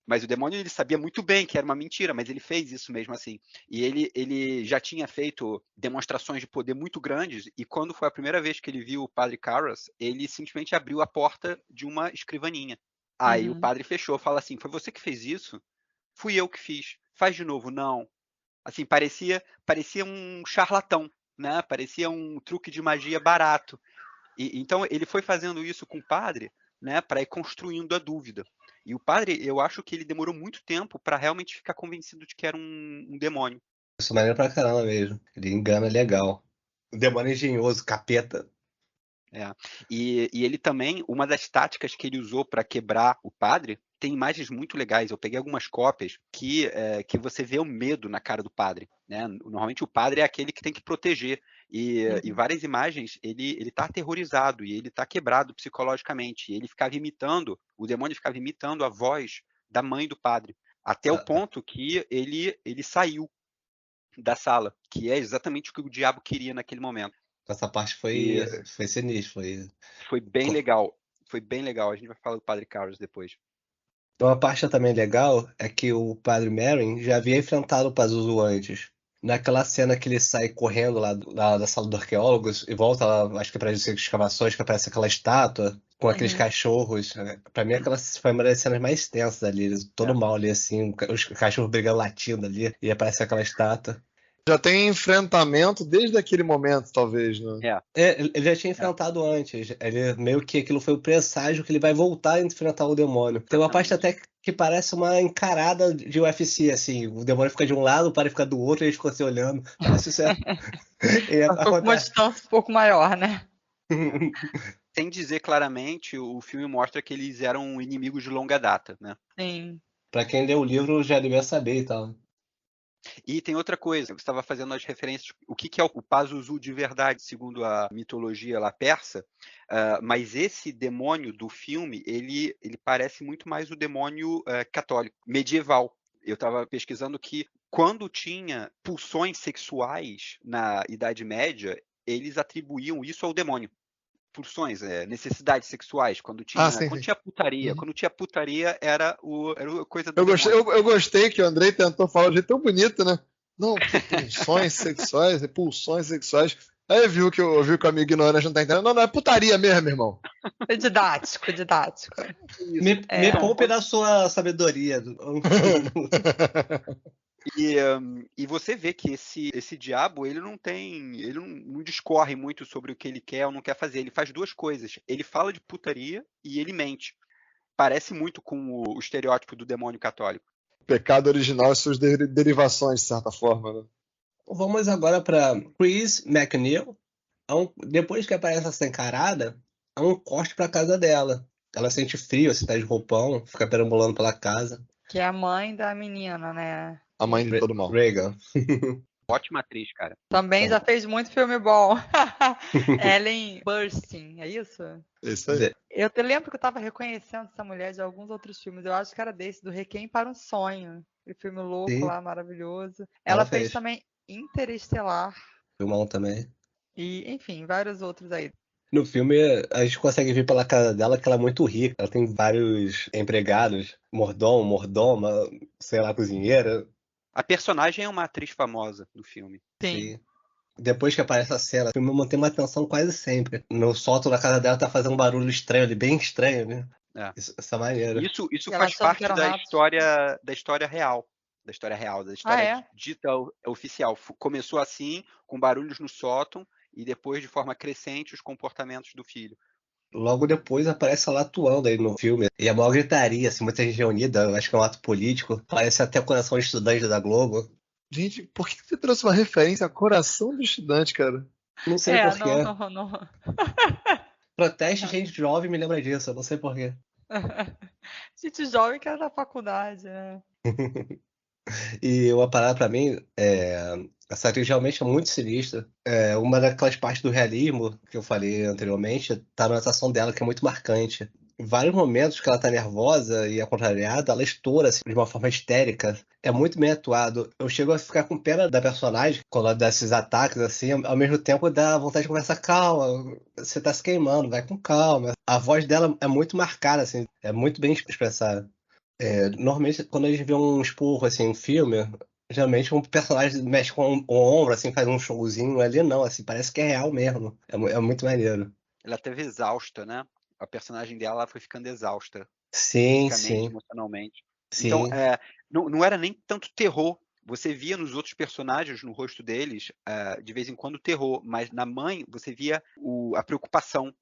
Mas o demônio ele sabia muito bem que era uma mentira, mas ele fez isso mesmo assim. E ele já tinha feito demonstrações de poder muito grandes, e quando foi a primeira vez que ele viu o padre Karras, ele simplesmente abriu a porta de uma escrivaninha. Aí o padre fechou, fala assim: foi você que fez isso? Fui eu que fiz. Faz de novo, não. Assim, parecia um charlatão, né? Parecia um truque de magia barato. Então ele foi fazendo isso com o padre, né, para ir construindo a dúvida. E o padre, eu acho que ele demorou muito tempo para realmente ficar convencido de que era um demônio. Isso é maneiro pra caramba mesmo. Ele engana legal. O demônio engenhoso, capeta. E ele também, uma das táticas que ele usou para quebrar o padre, tem imagens muito legais. Eu peguei algumas cópias que você vê o medo na cara do padre, né? Normalmente o padre é aquele que tem que proteger. E em várias imagens ele tá aterrorizado e ele tá quebrado psicologicamente. E ele ficava imitando, o demônio ficava imitando a voz da mãe do padre. Até o ponto que ele saiu da sala, que é exatamente o que o diabo queria naquele momento. Essa parte foi sinistro. Foi bem legal. Foi bem legal. A gente vai falar do Padre Carlos depois. Uma parte também legal é que o Padre Merrin já havia enfrentado o Pazuzu antes. Naquela cena que ele sai correndo lá da sala dos arqueólogos e volta lá, acho que para as escavações, que aparece aquela estátua com aqueles cachorros. Pra mim, aquela foi uma das cenas mais tensas ali. Todo mal ali, assim, os cachorros brigando, latindo ali, e aparece aquela estátua. Já tem enfrentamento desde aquele momento, talvez, né? Ele já tinha enfrentado antes. Ele, meio que aquilo foi o presságio que ele vai voltar a enfrentar o demônio. Tem uma parte até que parece uma encarada de UFC, assim. O demônio fica de um lado, o padre fica do outro, e eles ficam se olhando. Parece isso uma distância um pouco maior, né? Sem dizer claramente, o filme mostra que eles eram inimigos de longa data, né? Sim. Pra quem leu o livro já devia saber e tal. E tem outra coisa, você estava fazendo as referências, o que é o Pazuzu de verdade, segundo a mitologia lá persa, mas esse demônio do filme, ele parece muito mais o demônio católico, medieval. Eu estava pesquisando que quando tinha pulsões sexuais na Idade Média, eles atribuíam isso ao demônio. Pulsões, necessidades sexuais, quando tinha putaria. Quando tinha putaria, era coisa do demônio. Eu gostei que o Andrei tentou falar de jeito tão bonito, né? Não, pulsões sexuais. Aí viu que o amigo ignorante não tá entendendo. Não é putaria mesmo, irmão. É didático. Me poupe da sua sabedoria. E você vê que esse diabo, ele não discorre muito sobre o que ele quer ou não quer fazer. Ele faz duas coisas. Ele fala de putaria e ele mente. Parece muito com o estereótipo do demônio católico. Pecado original e suas derivações, de certa forma, né? Vamos agora para Chris McNeil. Depois que aparece essa encarada, há um corte para casa dela. Ela sente frio, assim, tá de roupão, fica perambulando pela casa. Que é a mãe da menina, né? A mãe de todo mal. Reagan. Ótima atriz, cara. Também já fez muito filme bom. Ellen Burstyn, é isso? Isso aí. Eu te lembro que eu tava reconhecendo essa mulher de alguns outros filmes. Eu acho que era desse, do Requiem para um Sonho. Aquele filme louco lá, maravilhoso. Ela fez também Interestelar. Filmão também. E, enfim, vários outros aí. No filme, a gente consegue ver pela casa dela que ela é muito rica. Ela tem vários empregados, mordomo, mordoma, sei lá, cozinheira. A personagem é uma atriz famosa do filme. Sim. Depois que aparece a cena, o filme mantém uma atenção quase sempre. No sótão da casa dela tá fazendo um barulho estranho ali, bem estranho, né? Essa maneira. Isso faz parte da história real. Da história dita oficial. Começou assim, com barulhos no sótão, e depois, de forma crescente, os comportamentos do filho. Logo depois aparece ela atuando aí no filme. E a maior gritaria, assim, muita gente reunida, acho que é um ato político. Parece até Coração Estudante da Globo. Gente, por que você trouxe uma referência a Coração do Estudante, cara? Não sei porquê. Não. Protesto gente jovem me lembra disso, eu não sei porquê. Gente jovem que era da faculdade, né? E uma parada pra mim, essa atriz realmente é muito sinistra. Uma daquelas partes do realismo que eu falei anteriormente tá na atuação dela, que é muito marcante. Em vários momentos que ela tá nervosa e é contrariada, ela estoura assim, de uma forma histérica. É muito bem atuado. Eu chego a ficar com pena da personagem quando ela dá esses ataques, assim, ao mesmo tempo dá vontade de conversar, calma, você tá se queimando, vai com calma. A voz dela é muito marcada, assim, é muito bem expressada. Normalmente, quando a gente vê um esporro, assim, um filme, geralmente um personagem mexe com o ombro, assim, faz um showzinho. Ali não, assim, parece que é real mesmo. É muito maneiro. Ela teve exausta, né? A personagem dela foi ficando exausta. Sim, fisicamente, emocionalmente. Sim. Então, não era nem tanto terror você via nos outros personagens, no rosto deles, de vez em quando o terror, mas na mãe você via a preocupação.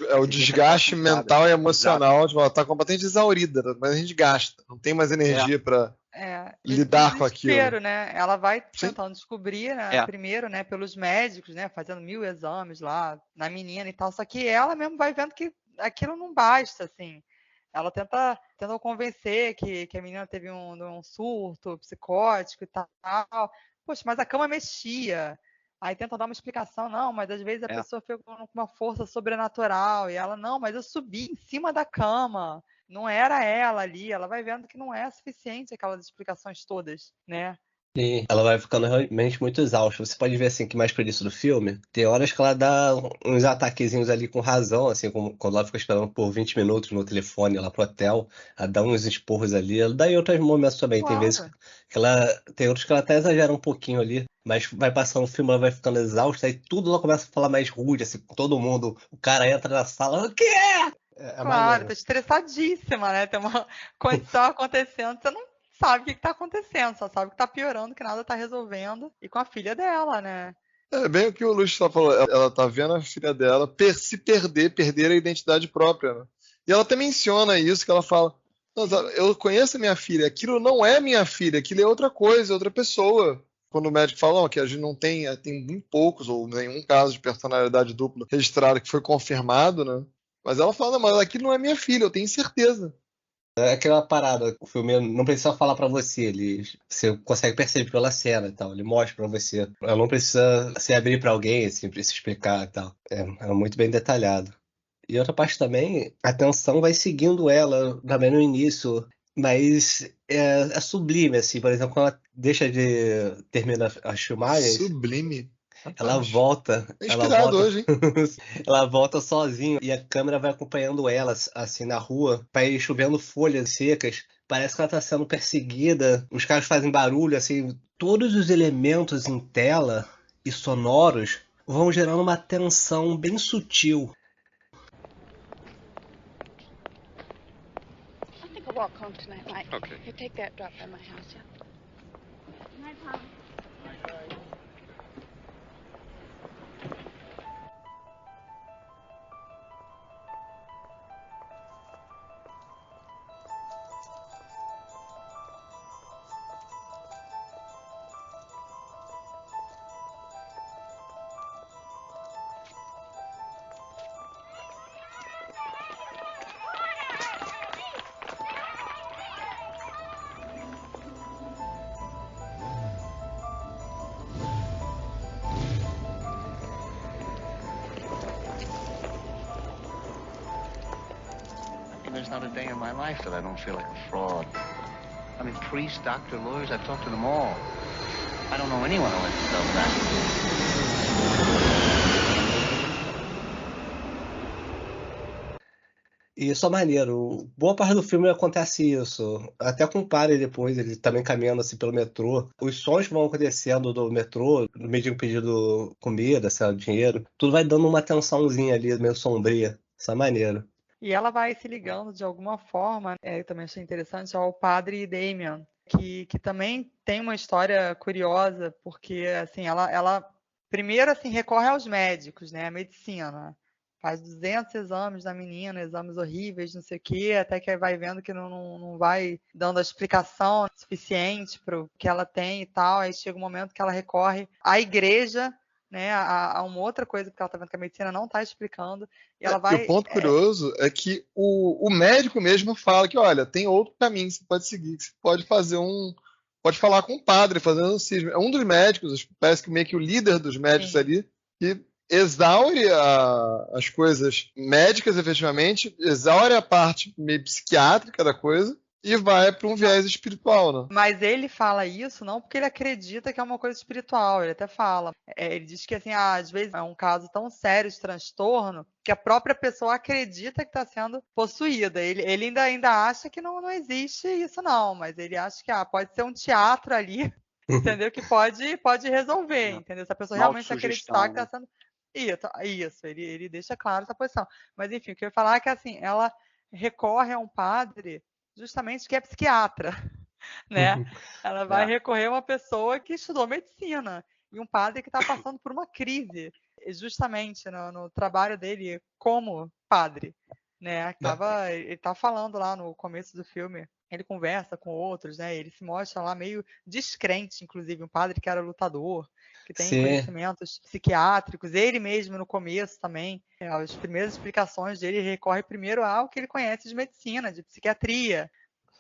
É o desgaste mental e emocional. Tipo, ela tá completamente exaurida, mas a gente gasta. Não tem mais energia para lidar com aquilo. Né? Ela vai Sim. tentando descobrir, né? Primeiro, né, pelos médicos, né, fazendo 1000 exames lá na menina e tal. Só que ela mesmo vai vendo que aquilo não basta, assim. Ela tenta convencer que a menina teve um surto psicótico e tal. Poxa, mas a cama mexia. Aí tenta dar uma explicação, não, mas às vezes a pessoa fica com uma força sobrenatural. E ela, não, mas eu subi em cima da cama. Não era ela ali. Ela vai vendo que não é suficiente aquelas explicações todas, né? Sim, ela vai ficando realmente muito exausta. Você pode ver assim que mais pro início do filme, tem horas que ela dá uns ataquezinhos ali com razão, assim, como quando ela fica esperando por 20 minutos no telefone lá pro hotel, ela dá uns esporros ali. Ela dá em outros momentos também. Claro. Tem vezes que ela. Tem outros que ela até exagera um pouquinho ali, mas vai passando o filme, ela vai ficando exausta e tudo ela começa a falar mais rude, assim, com todo mundo. O cara entra na sala, o que é? Claro, tá estressadíssima, né? Tem uma condição acontecendo, você não sabe o que tá acontecendo, só sabe que tá piorando, que nada tá resolvendo. E com a filha dela, né? É bem o que o Luiz tá falando. Ela tá vendo a filha dela se perder a identidade própria, né? E ela até menciona isso, que ela fala, eu conheço a minha filha, aquilo não é minha filha, aquilo é outra coisa, outra pessoa. Quando o médico fala que a gente não tem muito poucos ou nenhum caso de personalidade dupla registrado que foi confirmado, né? Mas ela fala, mas aquilo não é minha filha, eu tenho certeza. É aquela parada, o filme não precisa falar pra você, você consegue perceber pela cena e tal, ele mostra pra você. Ela não precisa se abrir pra alguém, assim, pra se explicar e tal. É muito bem detalhado. E outra parte também, a tensão vai seguindo ela também no início, mas é sublime, assim, por exemplo, quando ela deixa de terminar as filmagens, Sublime. ela volta. Inspirado hoje, hein? Ela volta sozinha e a câmera vai acompanhando ela, assim, na rua, vai chovendo folhas secas. Parece que ela tá sendo perseguida. Os caras fazem barulho, assim. Todos os elementos em tela e sonoros vão gerando uma tensão bem sutil. I think I'll walk home tonight, Mike. Okay. You take that drop by my house, yeah? Night, Mom. There's not a day in my life that I don't feel like a fraud. I mean, priests, doctors, lawyers, I've talked to them all. I don't know anyone who lets themselves E isso é maneiro. Boa parte do filme acontece isso. Até com o padre depois, ele também caminhando assim pelo metrô. Os sons que vão acontecendo do metrô, no meio de um pedido comida, sei lá, dinheiro, tudo vai dando uma tensãozinha ali, meio sombria. Isso é maneiro. E ela vai se ligando de alguma forma, eu também achei interessante, ao padre Damien, que também tem uma história curiosa, porque assim, ela primeiro assim, recorre aos médicos, né, à medicina. Faz 200 exames na menina, exames horríveis, não sei o quê, até que vai vendo que não vai dando a explicação suficiente para o que ela tem e tal. Aí chega um momento que ela recorre à igreja, né, a uma outra coisa, porque ela está vendo que a medicina não está explicando. E ela vai. E o ponto curioso é que o médico mesmo fala que, olha, tem outro caminho que você pode seguir, que você pode fazer pode falar com o padre, fazendo um cisma. É um dos médicos, parece que meio que o líder dos médicos ali, que exaure as coisas médicas, efetivamente, exaure a parte meio psiquiátrica da coisa e vai para um viés espiritual, né? Mas ele fala isso não porque ele acredita que é uma coisa espiritual, ele até fala. Ele diz que, assim, às vezes é um caso tão sério de transtorno que a própria pessoa acredita que está sendo possuída. Ele ainda acha que não existe isso, não, mas ele acha que pode ser um teatro ali, entendeu? Que pode resolver, entendeu? Se a pessoa realmente acreditar que está sendo. Isso, ele deixa claro essa posição. Mas, enfim, o que eu ia falar é que, assim, ela recorre a um padre justamente que é psiquiatra. né? Ela vai É. recorrer a uma pessoa que estudou medicina e um padre que está passando por uma crise, justamente no trabalho dele como padre, né? Ele está falando lá no começo do filme, ele conversa com outros, né? Ele se mostra lá meio descrente, inclusive, um padre que era lutador, que tem Sim. conhecimentos psiquiátricos, ele mesmo no começo também, as primeiras explicações dele recorre primeiro ao que ele conhece de medicina, de psiquiatria.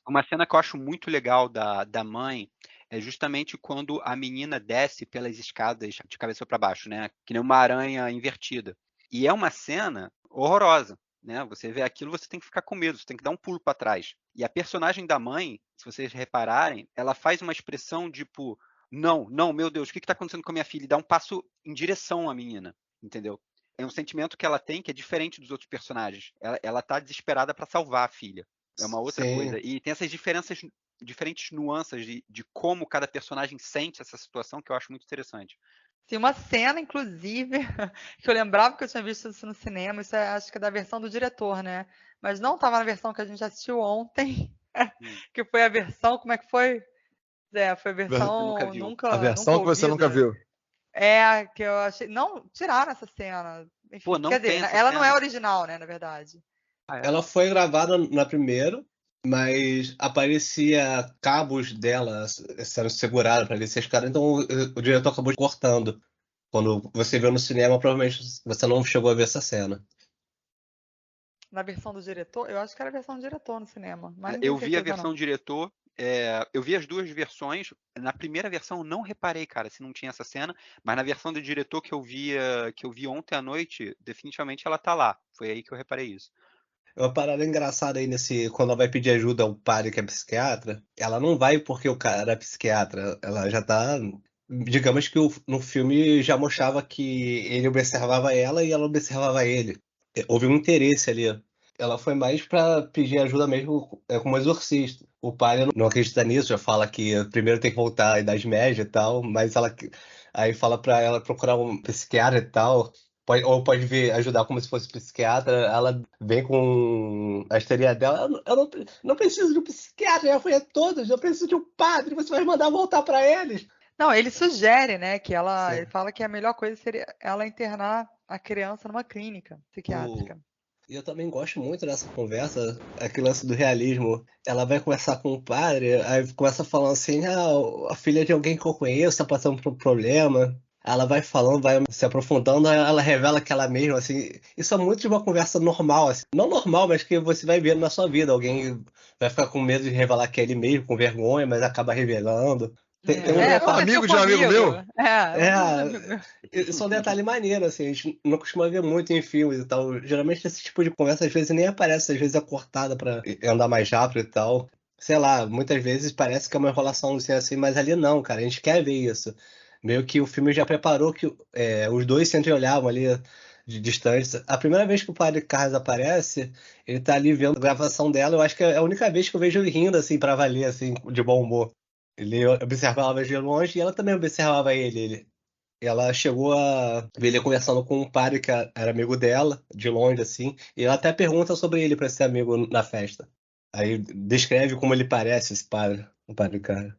Uma cena que eu acho muito legal da mãe é justamente quando a menina desce pelas escadas de cabeça para baixo, né? Que nem uma aranha invertida. E é uma cena horrorosa, né? Você vê aquilo, você tem que ficar com medo, você tem que dar um pulo para trás. E a personagem da mãe, se vocês repararem, ela faz uma expressão tipo, não, meu Deus, o que está acontecendo com a minha filha? E dá um passo em direção à menina, entendeu? É um sentimento que ela tem que é diferente dos outros personagens. Ela tá desesperada para salvar a filha. É uma outra coisa. E tem essas diferentes nuances de como cada personagem sente essa situação que eu acho muito interessante. Tem uma cena, inclusive, que eu lembrava que eu tinha visto isso no cinema, isso acho que é da versão do diretor, né? Mas não estava na versão que a gente assistiu ontem, que foi a versão, como é que foi? Foi a versão nunca A versão que você nunca viu. Que eu achei. Não, tiraram essa cena. Enfim, Pô, não quer tem dizer, essa ela cena. não é original, né, na verdade. Ela foi gravada na primeira, mas aparecia cabos dela sendo segurados para ver se caras, então o diretor acabou cortando. Quando você viu no cinema, provavelmente você não chegou a ver essa cena. Na versão do diretor? Eu acho que era a versão do diretor no cinema. Mas não Eu tenho vi a certeza, versão não. do diretor, eu vi as duas versões. Na primeira versão eu não reparei, cara, se não tinha essa cena, mas na versão do diretor que eu vi ontem à noite, definitivamente ela tá lá. Foi aí que eu reparei isso. Uma parada engraçada aí quando ela vai pedir ajuda ao padre que é psiquiatra, ela não vai porque o cara é psiquiatra, ela já tá. Digamos que no filme já mostrava que ele observava ela e ela observava ele. Houve um interesse ali. Ela foi mais pra pedir ajuda mesmo como exorcista. O padre não acredita nisso, já fala que primeiro tem que voltar à Idade Média e tal, mas ela aí fala pra ela procurar um psiquiatra e tal. Ou pode vir ajudar como se fosse psiquiatra, ela vem com a histeria dela. Eu não preciso de um psiquiatra, já fui a todos, eu preciso de um padre, você vai mandar voltar pra eles. Não, ele sugere, né, que ele Sim. fala que a melhor coisa seria ela internar a criança numa clínica psiquiátrica. E eu também gosto muito dessa conversa, aquele lance do realismo. Ela vai conversar com o padre, aí começa falando assim, a filha de alguém que eu conheço tá passando por um problema. Ela vai falando, vai se aprofundando, ela revela que ela mesma, assim. Isso é muito de uma conversa normal, assim. Não normal, mas que você vai vendo na sua vida. Alguém vai ficar com medo de revelar que é ele mesmo, com vergonha, mas acaba revelando. Tem um detalhe. Amigo de um amigo meu? Isso é um detalhe maneiro, assim, a gente não costuma ver muito em filmes e tal. Geralmente esse tipo de conversa às vezes nem aparece, às vezes é cortada pra andar mais rápido e tal. Sei lá, muitas vezes parece que é uma enrolação assim, mas ali não, cara, a gente quer ver isso. Meio que o filme já preparou que os dois se entreolhavam ali de distância. A primeira vez que o Padre Carlos aparece, ele tá ali vendo a gravação dela, eu acho que é a única vez que eu vejo ele rindo, assim, pra valer, assim, de bom humor. Ele observava de longe e ela também observava ele. Ela chegou a ver ele conversando com um padre que era amigo dela, de longe, assim, e ela até pergunta sobre ele pra esse amigo na festa. Aí descreve como ele parece, esse padre, o padre cara.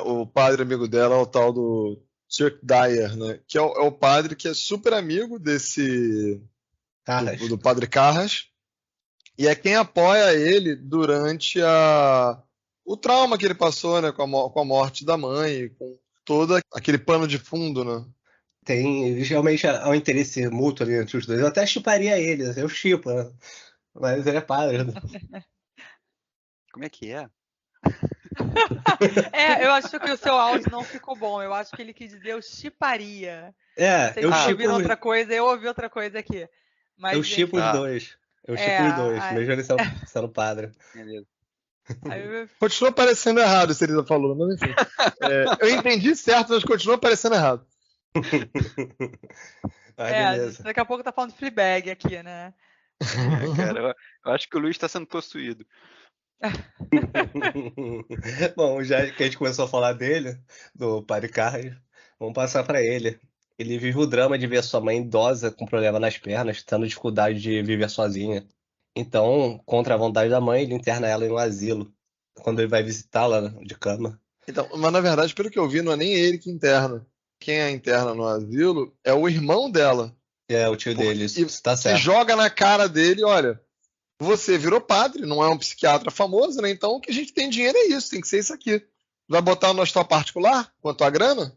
O padre amigo dela é o tal do Chuck Dyer, né? Que é o padre que é super amigo do padre Carras, e é quem apoia ele durante o trauma que ele passou, né? Com a morte da mãe, com todo aquele pano de fundo, né? Realmente há um interesse mútuo ali entre os dois. Eu até chuparia ele, eu chipo, né? Mas ele é padre. Como é que é? Eu acho que o seu áudio não ficou bom. Eu acho que ele quis dizer eu chiparia. Eu chipo outra coisa, eu ouvi outra coisa aqui. Mas, eu chipo os dois. Eu chipo os dois, mesmo ele sendo padre. Beleza. Continua parecendo errado, isso ele falou, mas enfim. Eu entendi certo, mas continua parecendo errado. Beleza. Daqui a pouco tá falando de Fleabag aqui, né? Cara, eu acho que o Luiz está sendo possuído. Bom, já que a gente começou a falar dele, do Padre Carlos, vamos passar para ele. Ele vive o drama de ver sua mãe idosa com problema nas pernas, tendo dificuldade de viver sozinha. Então, contra a vontade da mãe, ele interna ela em um asilo. quando ele vai visitá-la de cama. Então, mas na verdade, pelo que eu vi, não é nem ele que interna. Quem a interna no asilo é o irmão dela. É, o tio dele, isso tá Se certo. joga na cara dele, olha, você virou padre, não é um psiquiatra famoso, né? Então o que a gente tem dinheiro é isso, tem que ser isso aqui. Vai botar no hospital particular? Quanto a grana?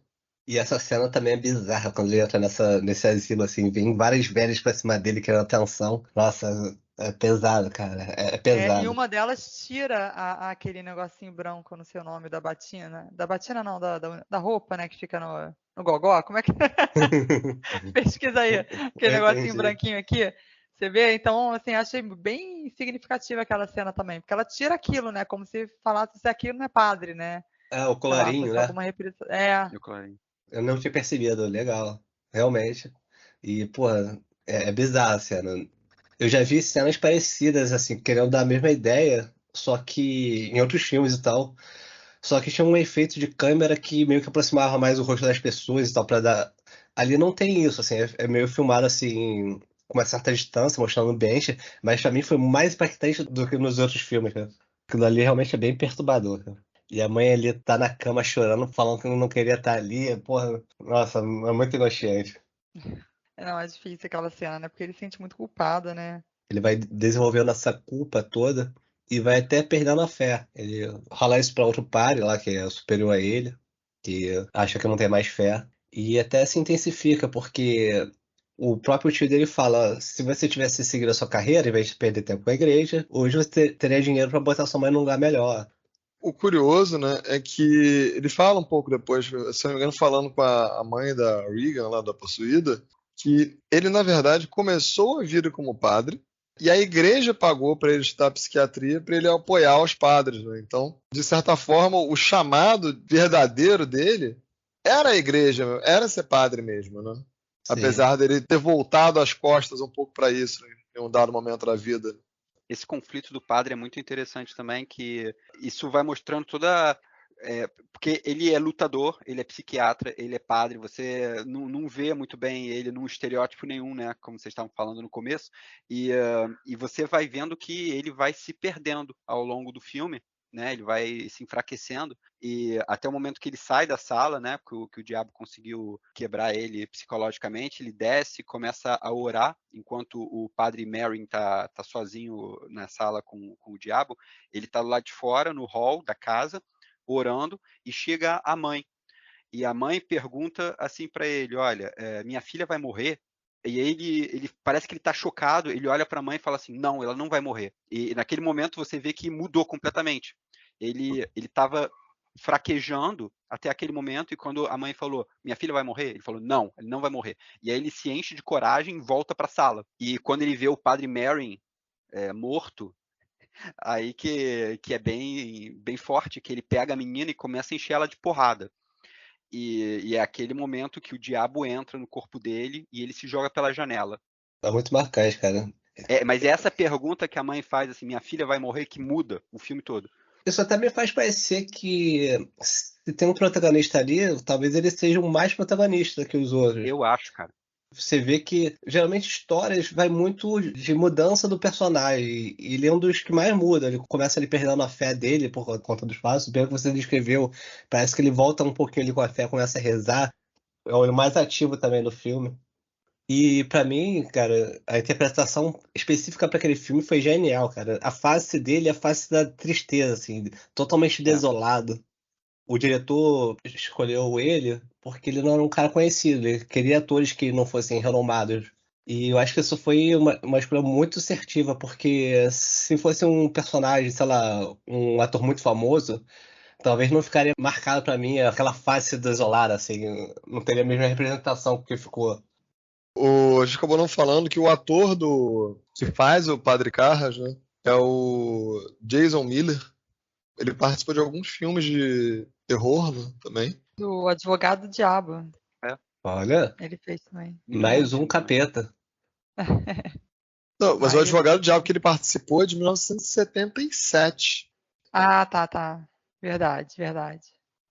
E essa cena também é bizarra, quando ele entra nesse asilo, assim, vem várias velhas pra cima dele querendo atenção. Nossa, é pesado, cara, é E pesado. uma delas tira aquele negocinho branco, não sei o nome, da batina. Da batina não, da roupa, né, que fica no gogó. Como é que... Pesquisa aí, aquele negocinho branquinho aqui. Você vê? Então, assim, achei bem significativa aquela cena também. Porque ela tira aquilo, né, como se falasse se aquilo não é padre, né? É, o colarinho, né? Alguma repressão. É. O colarinho. Eu não tinha percebido, legal, realmente. E, pô, é bizarro a cena. Eu já vi cenas parecidas, assim, querendo dar a mesma ideia, só que em outros filmes e tal. Só que tinha um efeito de câmera que meio que aproximava mais o rosto das pessoas e tal, pra dar. Ali não tem isso, assim, é meio filmado assim, com uma certa distância, mostrando o ambiente, mas pra mim foi mais impactante do que nos outros filmes, cara. Aquilo ali realmente é bem perturbador, cara. E a mãe ali tá na cama chorando, falando que não queria estar ali, porra, nossa, é muito angustiante. Não, é difícil aquela cena, né? Porque ele se sente muito culpado, né? Ele vai desenvolvendo essa culpa toda e vai até perdendo a fé. Ele rola isso pra outro páreo lá, que é superior a ele, que acha que não tem mais fé. E até se intensifica, porque o próprio tio dele fala: se você tivesse seguido a sua carreira, em vez de perder tempo com a igreja, hoje você teria dinheiro para botar sua mãe num lugar melhor. O curioso, né, é que ele fala um pouco depois, se não me engano, falando com a mãe da Regan, lá da possuída, que ele, na verdade, começou a vida como padre, e a igreja pagou para ele estudar psiquiatria para ele apoiar os padres, né? Então, de certa forma, o chamado verdadeiro dele era a igreja, era ser padre mesmo, né? Sim. Apesar dele ter voltado as costas um pouco para isso, né, em um dado momento da vida. Esse conflito do padre é muito interessante também, que isso vai mostrando toda... porque ele é lutador, ele é psiquiatra, ele é padre, você não vê muito bem ele num estereótipo nenhum, né, como vocês estavam falando no começo, e você vai vendo que ele vai se perdendo ao longo do filme, né, ele vai se enfraquecendo, e até o momento que ele sai da sala, né, que o diabo conseguiu quebrar ele psicologicamente, ele desce, começa a orar, enquanto o padre Merrin tá sozinho na sala com o diabo, ele tá do lado de fora, no hall da casa, orando, e chega a mãe. E a mãe pergunta assim para ele: olha, minha filha vai morrer? E aí ele parece que ele está chocado, ele olha para a mãe e fala assim: não, ela não vai morrer. E naquele momento você vê que mudou completamente. Ele estava fraquejando até aquele momento, e quando a mãe falou: minha filha vai morrer? Ele falou: não, ele não vai morrer. E aí ele se enche de coragem e volta para a sala. E quando ele vê o padre Merrin morto, aí que é bem forte, que ele pega a menina e começa a encher ela de porrada. E é aquele momento que o diabo entra no corpo dele e ele se joga pela janela. É muito marcante, cara. Mas é essa pergunta que a mãe faz, assim, minha filha vai morrer, que muda o filme todo. Isso até me faz parecer que se tem um protagonista ali, talvez ele seja o mais protagonista que os outros. Eu acho, cara. Você vê que geralmente histórias vai muito de mudança do personagem. E ele é um dos que mais muda. Ele começa ali perdendo a fé dele por conta dos passos. Pelo que você descreveu, parece que ele volta um pouquinho ali com a fé, começa a rezar. É o mais ativo também do filme. E pra mim, cara, a interpretação específica para aquele filme foi genial, cara. A face dele é a face da tristeza, assim, totalmente desolado. O diretor escolheu ele porque ele não era um cara conhecido, ele queria atores que não fossem renomados. E eu acho que isso foi uma escolha muito assertiva, porque se fosse um personagem, sei lá, um ator muito famoso, talvez não ficaria marcado pra mim aquela face desolada, assim, não teria a mesma representação que ficou. A gente acabou não falando que o ator que faz o Padre Carras, né, é o Jason Miller. Ele participou de alguns filmes de terror, né, também. Do Advogado do Diabo. Olha, ele fez também. Mais um capeta. Não, mas o Advogado do Diabo que ele participou é de 1977. Ah, tá. Verdade.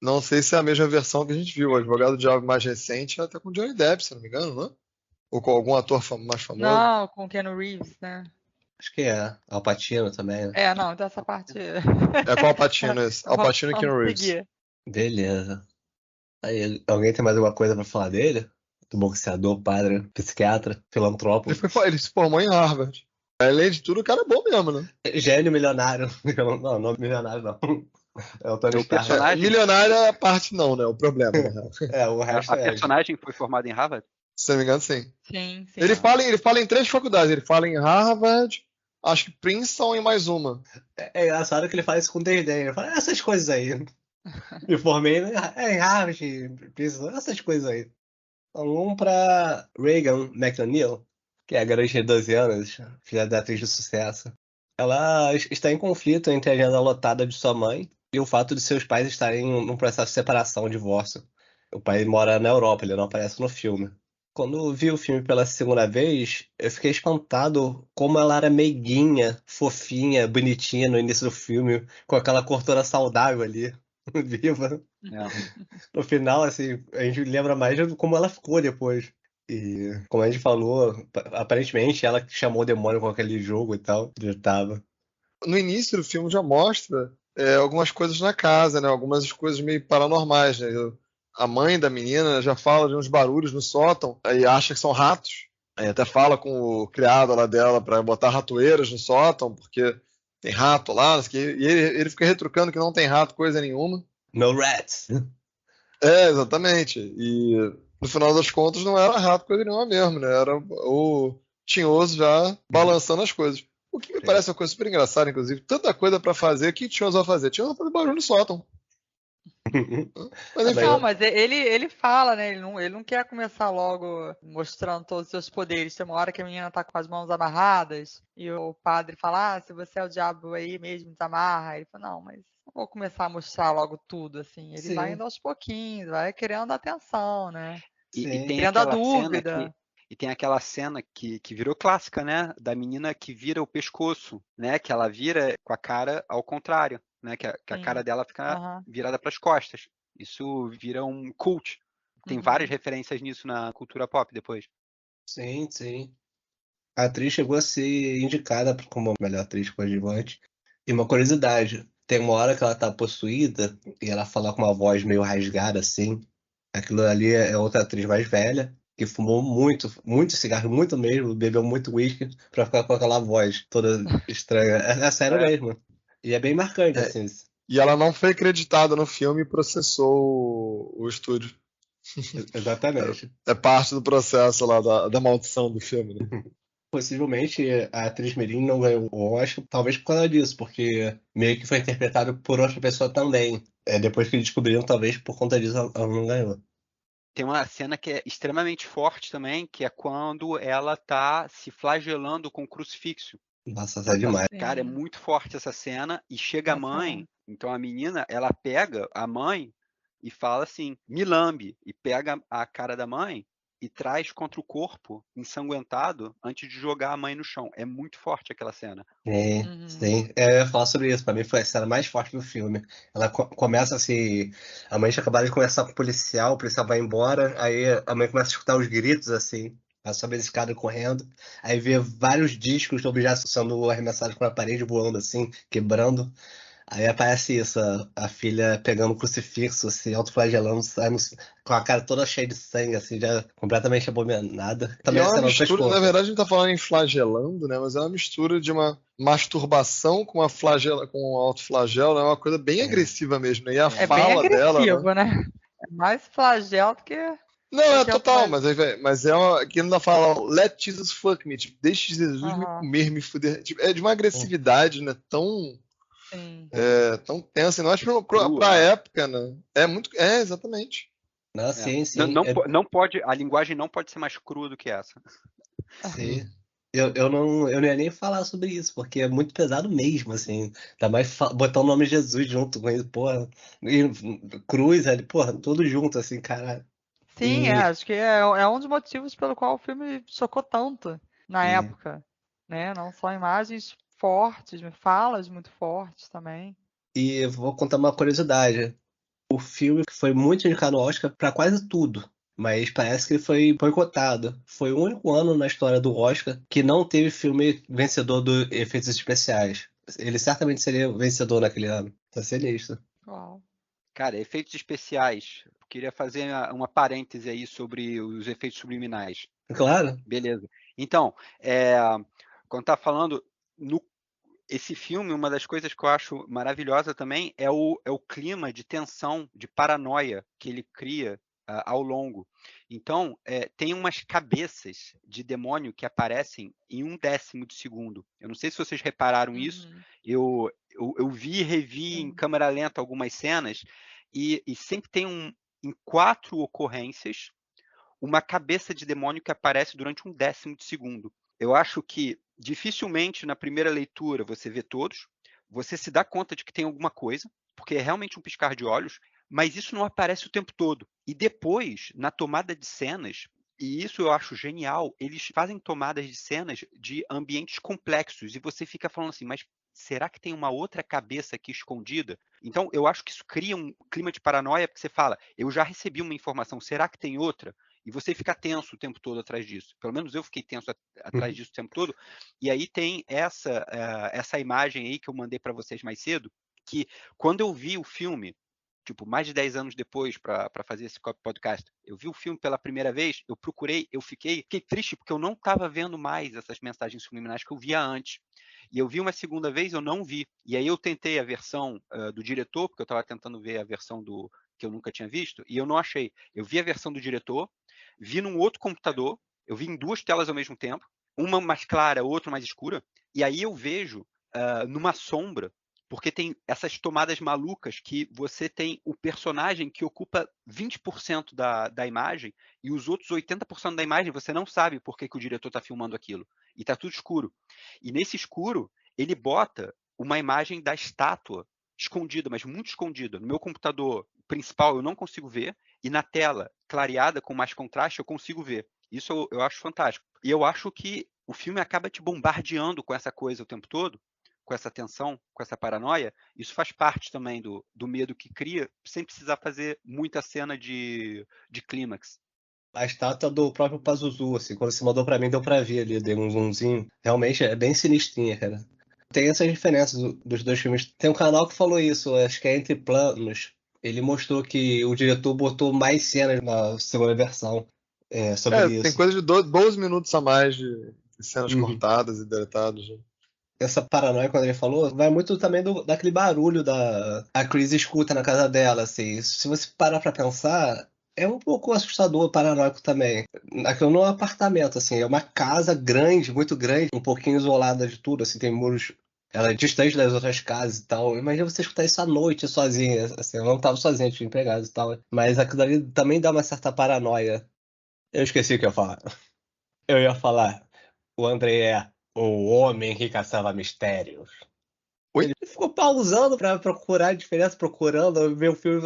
Não sei se é a mesma versão que a gente viu. O Advogado do Diabo mais recente é até com Johnny Depp, se não me engano, não é? Ou com algum ator mais famoso. Não, com Keanu Reeves, né? Acho que é. Al Pacino também, né? Não, então essa parte. É com o Al Pacino esse. Al Pacino e Keanu Reeves. Seguir. Beleza. Aí, alguém tem mais alguma coisa pra falar dele? Do boxeador, padre, psiquiatra, filantropo, Ele se formou em Harvard. Além de tudo, o cara é bom mesmo, né? gênio milionário. Não milionário não. É o Tony O Stark. personagem- Milionário é a parte não, né? O problema, na real. O resto A é. personagem foi formada em Harvard? Se não me engano, sim. Sim, sim. Ele fala em 3 faculdades. Ele fala em Harvard, acho que Princeton e mais uma. É engraçado que ele fala isso com desdém. Ele fala essas coisas aí. Me formei em Harvard, essas coisas aí. Então, vamos pra Reagan McNeil, que é a garota de 12 anos, filha da atriz de sucesso. Ela está em conflito entre a agenda lotada de sua mãe e o fato de seus pais estarem num processo de separação, divórcio. O pai mora na Europa, ele não aparece no filme. Quando eu vi o filme pela segunda vez, eu fiquei espantado como ela era meiguinha, fofinha, bonitinha no início do filme, com aquela cortora saudável ali, viva. No final, assim, a gente lembra mais de como ela ficou depois. E, como a gente falou, aparentemente ela que chamou o demônio com aquele jogo e tal, ele tava. No início do filme já mostra algumas coisas na casa, né? Algumas coisas meio paranormais, né? A mãe da menina já fala de uns barulhos no sótão, aí acha que são ratos. Aí até fala com o criado lá dela para botar ratoeiras no sótão, porque tem rato lá, e ele fica retrucando que não tem rato, coisa nenhuma. No rats! Exatamente. E no final das contas não era rato, coisa nenhuma mesmo, né? Era o Tinhoso já balançando as coisas. O que me parece uma coisa super engraçada, inclusive. Tanta coisa pra fazer. O que o Tinhoso vai fazer? Tinhoso vai fazer barulho no sótão. Mas enfim. Não, mas ele fala, né? Ele não quer começar logo mostrando todos os seus poderes. Tem uma hora que a menina tá com as mãos amarradas e o padre fala: se você é o diabo aí mesmo, desamarra. Ele fala: não, mas não vou começar a mostrar logo tudo, assim. Ele vai indo aos pouquinhos, vai criando atenção, né? E tem criando a aquela dúvida. cena e tem aquela cena que virou clássica, né? Da menina que vira o pescoço, né? Que ela vira com a cara ao contrário, né? Que a cara dela fica virada para as costas. Isso vira um cult. Tem várias referências nisso na cultura pop depois. Sim, sim. A atriz chegou a ser indicada como a melhor atriz coadjuvante. E uma curiosidade, tem uma hora que ela tá possuída e ela fala com uma voz meio rasgada assim. Aquilo ali é outra atriz mais velha, que fumou muito, muito cigarro, muito mesmo, bebeu muito uísque pra ficar com aquela voz toda estranha. É sério mesmo. E é bem marcante, assim. E ela não foi acreditada no filme e processou o estúdio. Exatamente. É parte do processo lá da maldição do filme, né? Possivelmente a atriz mirim não ganhou o Oscar, talvez por causa disso, porque meio que foi interpretado por outra pessoa também. Depois que descobriram, talvez por conta disso ela não ganhou. Tem uma cena que é extremamente forte também, que é quando ela tá se flagelando com o crucifixo. Nossa, é demais. Cara, é muito forte essa cena. E chega a mãe, então a menina, ela pega a mãe e fala assim, me lambe. E pega a cara da mãe e traz contra o corpo, ensanguentado, antes de jogar a mãe no chão. É muito forte aquela cena. Sim. Eu ia falar sobre isso. Pra mim foi a cena mais forte do filme. Ela começa assim. A mãe tinha acabado de conversar com o policial vai embora. Aí a mãe começa a escutar os gritos assim. Ela sobe a escada correndo. Aí vê vários discos de objetos sendo arremessados para a parede, voando assim, quebrando. Aí aparece isso, a filha pegando o crucifixo, assim, autoflagelando, saindo com a cara toda cheia de sangue, assim, já completamente abominada. Também é uma cena mistura, na verdade a gente tá falando em flagelando, né? Mas é uma mistura de uma masturbação com com um autoflagelo, é uma coisa bem agressiva mesmo, né? E a fala bem dela, agressivo, né? É mais flagelo do que... Não, é total, mas é uma. Que ainda fala, let Jesus fuck me, tipo, deixe Jesus me comer, me fuder. Tipo, é de uma agressividade, né? Tão tensa, não acho pra época, né? É muito. Exatamente. Não, sim. Não pode, a linguagem não pode ser mais crua do que essa. Sim. Eu não ia nem falar sobre isso, porque é muito pesado mesmo, assim. Ainda mais botar o nome de Jesus junto com isso, porra. E cruz ali, porra, tudo junto, assim, cara. Sim, acho que é um dos motivos pelo qual o filme chocou tanto na época, né? Não só imagens fortes, falas muito fortes também. E vou contar uma curiosidade. O filme foi muito indicado ao Oscar pra quase tudo, mas parece que ele foi boicotado. Foi o único ano na história do Oscar que não teve filme vencedor dos efeitos especiais. Ele certamente seria vencedor naquele ano. Tá sinistro. Uau. Cara, efeitos especiais. Queria fazer uma parêntese aí sobre os efeitos subliminais. Claro. Beleza. Então, quando tá falando esse filme, uma das coisas que eu acho maravilhosa também é o clima de tensão, de paranoia que ele cria ao longo. Então, tem umas cabeças de demônio que aparecem em 1/10 de segundo. Eu não sei se vocês repararam isso. Eu vi e revi em câmera lenta algumas cenas e sempre tem em 4 ocorrências uma cabeça de demônio que aparece durante 1/10 de segundo. Eu acho que dificilmente na primeira leitura você vê todos, você se dá conta de que tem alguma coisa, porque é realmente um piscar de olhos, mas isso não aparece o tempo todo. E depois, na tomada de cenas, e isso eu acho genial, eles fazem tomadas de cenas de ambientes complexos, e você fica falando assim, mas será que tem uma outra cabeça aqui escondida? Então, eu acho que isso cria um clima de paranoia, porque você fala, eu já recebi uma informação, será que tem outra? E você fica tenso o tempo todo atrás disso. Pelo menos eu fiquei tenso atrás disso o tempo todo. E aí tem essa imagem aí que eu mandei para vocês mais cedo, que quando eu vi o filme, tipo, mais de 10 anos depois para fazer esse podcast, eu vi o filme pela primeira vez, eu procurei, fiquei triste porque eu não estava vendo mais essas mensagens subliminais que eu via antes. E eu vi uma segunda vez, eu não vi. E aí eu tentei a versão do diretor, porque eu estava tentando ver a versão que eu nunca tinha visto, e eu não achei. Eu vi a versão do diretor, vi num outro computador, eu vi em 2 telas ao mesmo tempo, uma mais clara, outra mais escura, e aí eu vejo numa sombra, porque tem essas tomadas malucas que você tem o personagem que ocupa 20% da imagem e os outros 80% da imagem você não sabe por que o diretor está filmando aquilo. E está tudo escuro. E nesse escuro, ele bota uma imagem da estátua escondida, mas muito escondida. No meu computador principal eu não consigo ver, e na tela clareada com mais contraste eu consigo ver. Isso eu acho fantástico. E eu acho que o filme acaba te bombardeando com essa coisa o tempo todo, com essa tensão, com essa paranoia. Isso faz parte também do medo que cria, sem precisar fazer muita cena de clímax. A estátua do próprio Pazuzu, assim, quando você mandou pra mim, deu pra ver ali, deu um zoomzinho. Realmente é bem sinistrinha, cara. Tem essas diferenças dos dois filmes. Tem um canal que falou isso, acho que é Entre Planos. Ele mostrou que o diretor botou mais cenas na segunda versão sobre isso. Tem coisa de 12 minutos a mais de cenas cortadas e deletadas. Né? Essa paranoia, quando ele falou, vai muito também daquele barulho a Chris escuta na casa dela, assim. Se você parar pra pensar, é um pouco assustador, paranoico também. Aquilo não é um apartamento, assim, é uma casa grande, muito grande, um pouquinho isolada de tudo, assim, tem muros. Ela é distante das outras casas e tal. Imagina você escutar isso à noite sozinha, assim, eu não tava sozinha, tinha empregados e tal. Mas aquilo ali também dá uma certa paranoia. Eu esqueci o que eu ia falar. Eu ia falar, o André é o homem que caçava mistérios. Oi? Ele ficou pausando pra procurar a diferença, procurando ver o filme.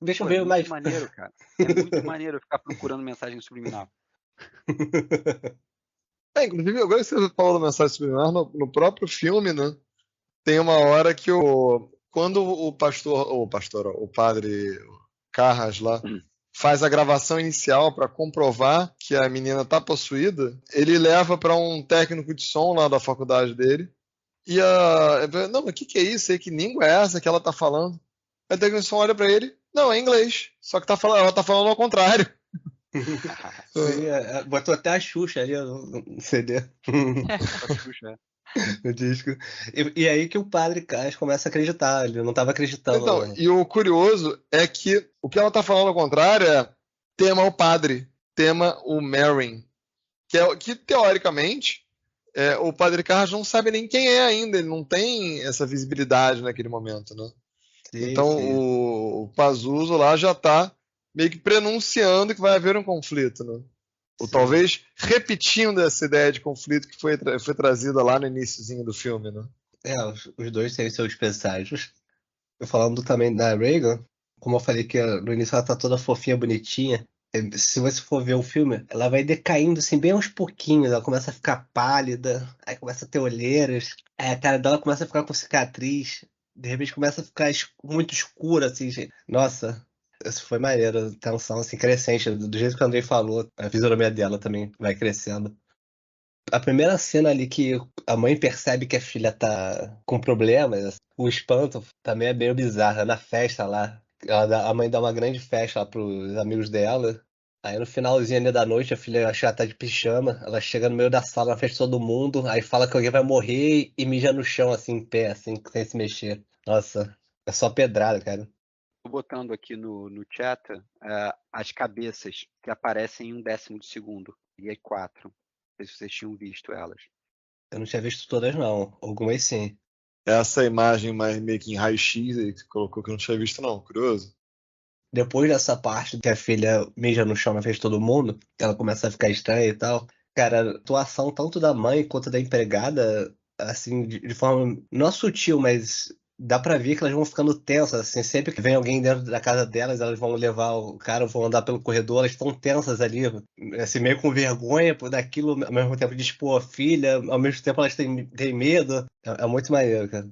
Deixa eu ver mais. É muito maneiro, cara. É muito maneiro ficar procurando mensagem subliminal. Inclusive, agora que você falou da mensagem subliminar, no próprio filme, né? Tem uma hora que quando o padre Carras lá faz a gravação inicial para comprovar que a menina tá possuída, ele leva para um técnico de som lá da faculdade dele. E não, mas o que é isso aí? Que língua é essa que ela tá falando? Aí o técnico de som olha para ele, não, é inglês. Só que ela tá falando ao contrário. Botou até a Xuxa ali no CD. A Xuxa, no disco. E aí que o padre Carras começa a acreditar, ele não estava acreditando. Então, e o curioso é que o que ela tá falando ao contrário é tema o padre, tema o Merrin, que teoricamente o padre Carras não sabe nem quem é ainda, ele não tem essa visibilidade naquele momento, né? Sim, então sim. O Pazuzu lá já tá meio que prenunciando que vai haver um conflito, né? Ou talvez repetindo essa ideia de conflito que foi trazida lá no iniciozinho do filme, né? Os dois têm seus presságios. Falando também da Reagan, como eu falei que no início ela tá toda fofinha, bonitinha. Se você for ver o filme, ela vai decaindo assim bem aos pouquinhos. Ela começa a ficar pálida, aí começa a ter olheiras, aí a cara dela começa a ficar com cicatriz. De repente começa a ficar muito escura, assim, gente. Nossa, Isso foi maneiro, tensão assim, crescente. Do jeito que o Andrei falou, a fisionomia dela também vai crescendo. A primeira cena ali que a mãe percebe que a filha tá com problemas, o espanto também é meio bizarro. Na festa lá, a mãe dá uma grande festa lá pros amigos dela. Aí no finalzinho ali da noite, a filha acha que ela tá de pijama. Ela chega no meio da sala, na frente de todo mundo. Aí fala que alguém vai morrer e mija no chão, assim, em pé, assim, sem se mexer. Nossa, é só pedrada, cara. Tô botando aqui no chat as cabeças que aparecem em 1/10 de segundo. E aí 4. Não sei se vocês tinham visto elas. Eu não tinha visto todas, não. Algumas sim. Essa imagem mais meio que em raio-x aí que você colocou que eu não tinha visto, não. Curioso. Depois dessa parte que a filha mija no chão na frente de todo mundo, que ela começa a ficar estranha e tal, cara, a atuação tanto da mãe quanto da empregada, assim, de forma não sutil, mas dá pra ver que elas vão ficando tensas, assim, sempre que vem alguém dentro da casa delas, elas vão levar o cara, vão andar pelo corredor, elas estão tensas ali, assim, meio com vergonha por daquilo, ao mesmo tempo de expor a filha, ao mesmo tempo elas têm medo. É muito maneiro, cara.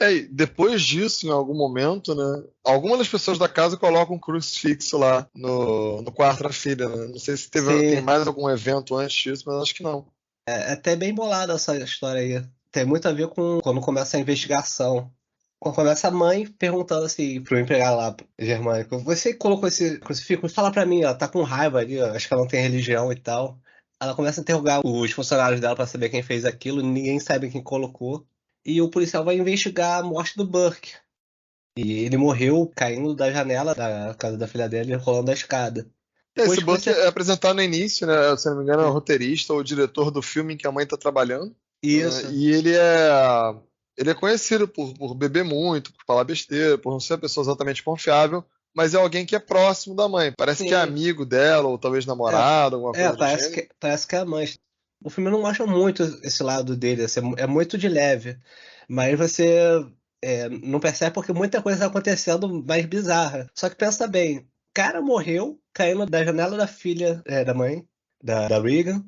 E depois disso, em algum momento, né? Algumas das pessoas da casa colocam um crucifixo lá no quarto da filha, né? Não sei se tem Sim. mais algum evento antes disso, mas acho que não. É até bem bolada essa história aí. Tem muito a ver com quando começa a investigação. Quando começa a mãe perguntando assim pro empregado lá, germânico, você colocou esse crucifixo? Fala pra mim, ela tá com raiva ali, ó, acho que ela não tem religião e tal. Ela começa a interrogar os funcionários dela pra saber quem fez aquilo, ninguém sabe quem colocou. E o policial vai investigar a morte do Burke. E ele morreu caindo da janela da casa da filha dela e rolando a escada. Esse Depois que Buck você... é apresentado no início, né? Se não me engano, é o roteirista ou o diretor do filme em que a mãe tá trabalhando. Isso. E ele é conhecido por beber muito, por falar besteira, por não ser uma pessoa exatamente confiável, mas é alguém que é próximo da mãe. Parece que é Sim. amigo dela, ou talvez namorado, alguma coisa do gênero. Parece que é a mãe. O filme não mostra muito esse lado dele, assim, é muito de leve. Mas você não percebe porque muita coisa está acontecendo mais bizarra. Só que pensa bem, o cara morreu caindo da janela da filha da mãe, da Regan.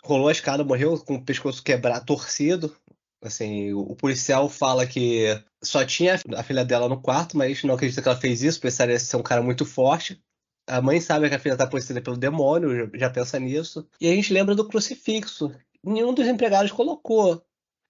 Rolou a escada, morreu com o pescoço quebrado, torcido. Assim, o policial fala que só tinha a filha dela no quarto, mas não acredita que ela fez isso, precisaria ser um cara muito forte. A mãe sabe que a filha está possuída pelo demônio, já pensa nisso. E a gente lembra do crucifixo. Nenhum dos empregados colocou.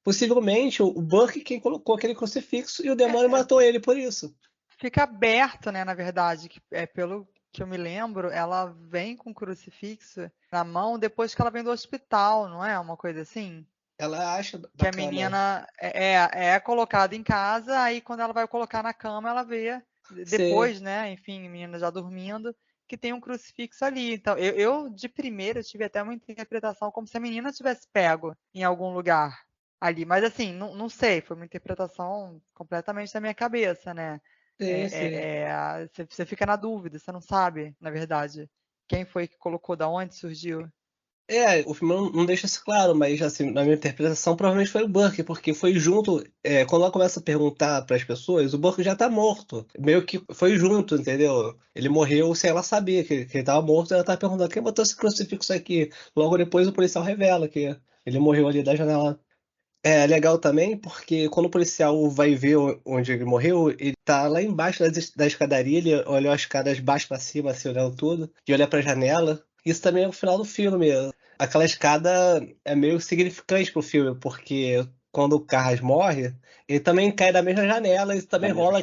Possivelmente o Burke quem colocou aquele crucifixo e o demônio matou ele por isso. Fica aberto, né, na verdade, pelo que eu me lembro, ela vem com o crucifixo na mão depois que ela vem do hospital, não é? Uma coisa assim? Ela acha Que a bacana. menina é colocada em casa, aí quando ela vai colocar na cama, ela vê depois, né? Enfim, a menina já dormindo, que tem um crucifixo ali. Então, eu de primeira tive até uma interpretação como se a menina tivesse pego em algum lugar ali. Mas assim, não sei, foi uma interpretação completamente da minha cabeça, né? Sim. Você fica na dúvida, você não sabe, na verdade, quem foi que colocou, da onde surgiu. O filme não deixa isso claro, mas assim, na minha interpretação, provavelmente foi o Burke, porque foi junto. Quando ela começa a perguntar para as pessoas, o Burke já tá morto. Meio que foi junto, entendeu? Ele morreu sem ela saber que ele tava morto, e ela tá perguntando quem botou esse crucifixo aqui. Logo depois o policial revela que ele morreu ali da janela. É legal também porque quando o policial vai ver onde ele morreu, ele tá lá embaixo da escadaria, ele olha as escadas baixo pra cima, assim, olhando tudo, e olha pra janela. Isso também é o final do filme. Aquela escada é meio significante pro filme, porque quando o Carras morre, ele também cai da mesma janela e também rola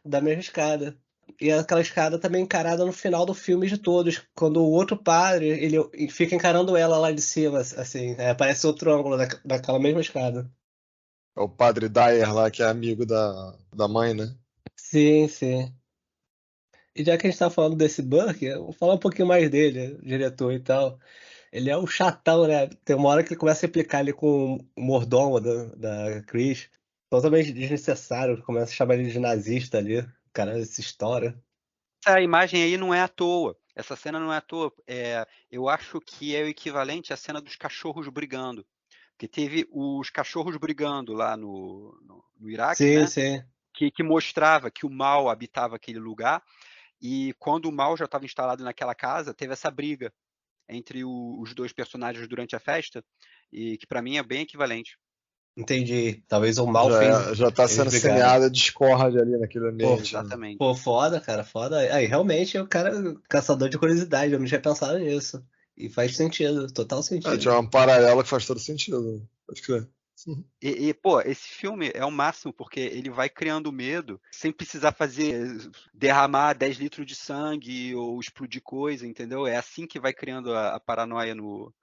da mesma escada. E aquela escada também encarada no final do filme de todos, quando o outro padre ele fica encarando ela lá de cima, assim, aparece outro ângulo daquela mesma escada. É o padre Dyer lá, que é amigo da mãe, né? Sim, sim. E já que a gente tá falando desse Burke, eu vou falar um pouquinho mais dele, diretor e tal. Ele é um chatão, né? Tem uma hora que ele começa a implicar ali com o mordomo da Chris. Totalmente desnecessário, começa a chamar ele de nazista ali. O cara se estoura. Essa imagem aí não é à toa. Essa cena não é à toa. Eu acho que é o equivalente à cena dos cachorros brigando. Porque teve os cachorros brigando lá no Iraque, Sim, né? sim. Que mostrava que o mal habitava aquele lugar. E quando o mal já estava instalado naquela casa, teve essa briga entre os dois personagens durante a festa. E que para mim é bem equivalente. Entendi. Talvez o mal fez Já tá eles sendo brigarem. semeada discórdia ali naquele ambiente. Né? Exatamente. Pô, foda, cara, foda. Aí, realmente, o cara é caçador de curiosidade. Eu não tinha pensado nisso. E faz sentido, total sentido. Tinha um paralelo que faz todo sentido. Né? Pode crer. Pô, esse filme é o máximo, porque ele vai criando medo sem precisar derramar 10 litros de sangue ou explodir coisa, entendeu? É assim que vai criando a paranoia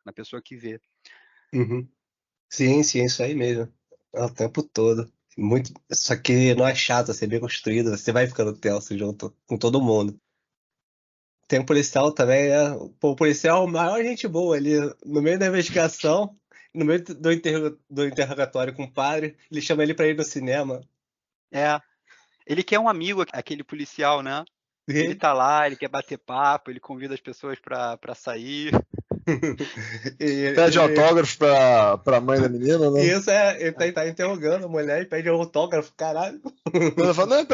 na pessoa que vê. Uhum. Sim, isso aí mesmo. É o tempo todo. Muito... Só que não é chato, assim, é bem construído. Você vai ficando tenso junto com todo mundo. Tem um policial também, né? Pô, o policial é a maior gente boa ali. No meio da investigação, no meio do interrogatório com o padre, ele chama ele pra ir no cinema. Ele quer um amigo, aquele policial, né? Ele tá lá, ele quer bater papo, ele convida as pessoas pra sair. Pede autógrafo pra mãe da menina, né? Isso ele tá interrogando a mulher e pede autógrafo, caralho. Ela fala,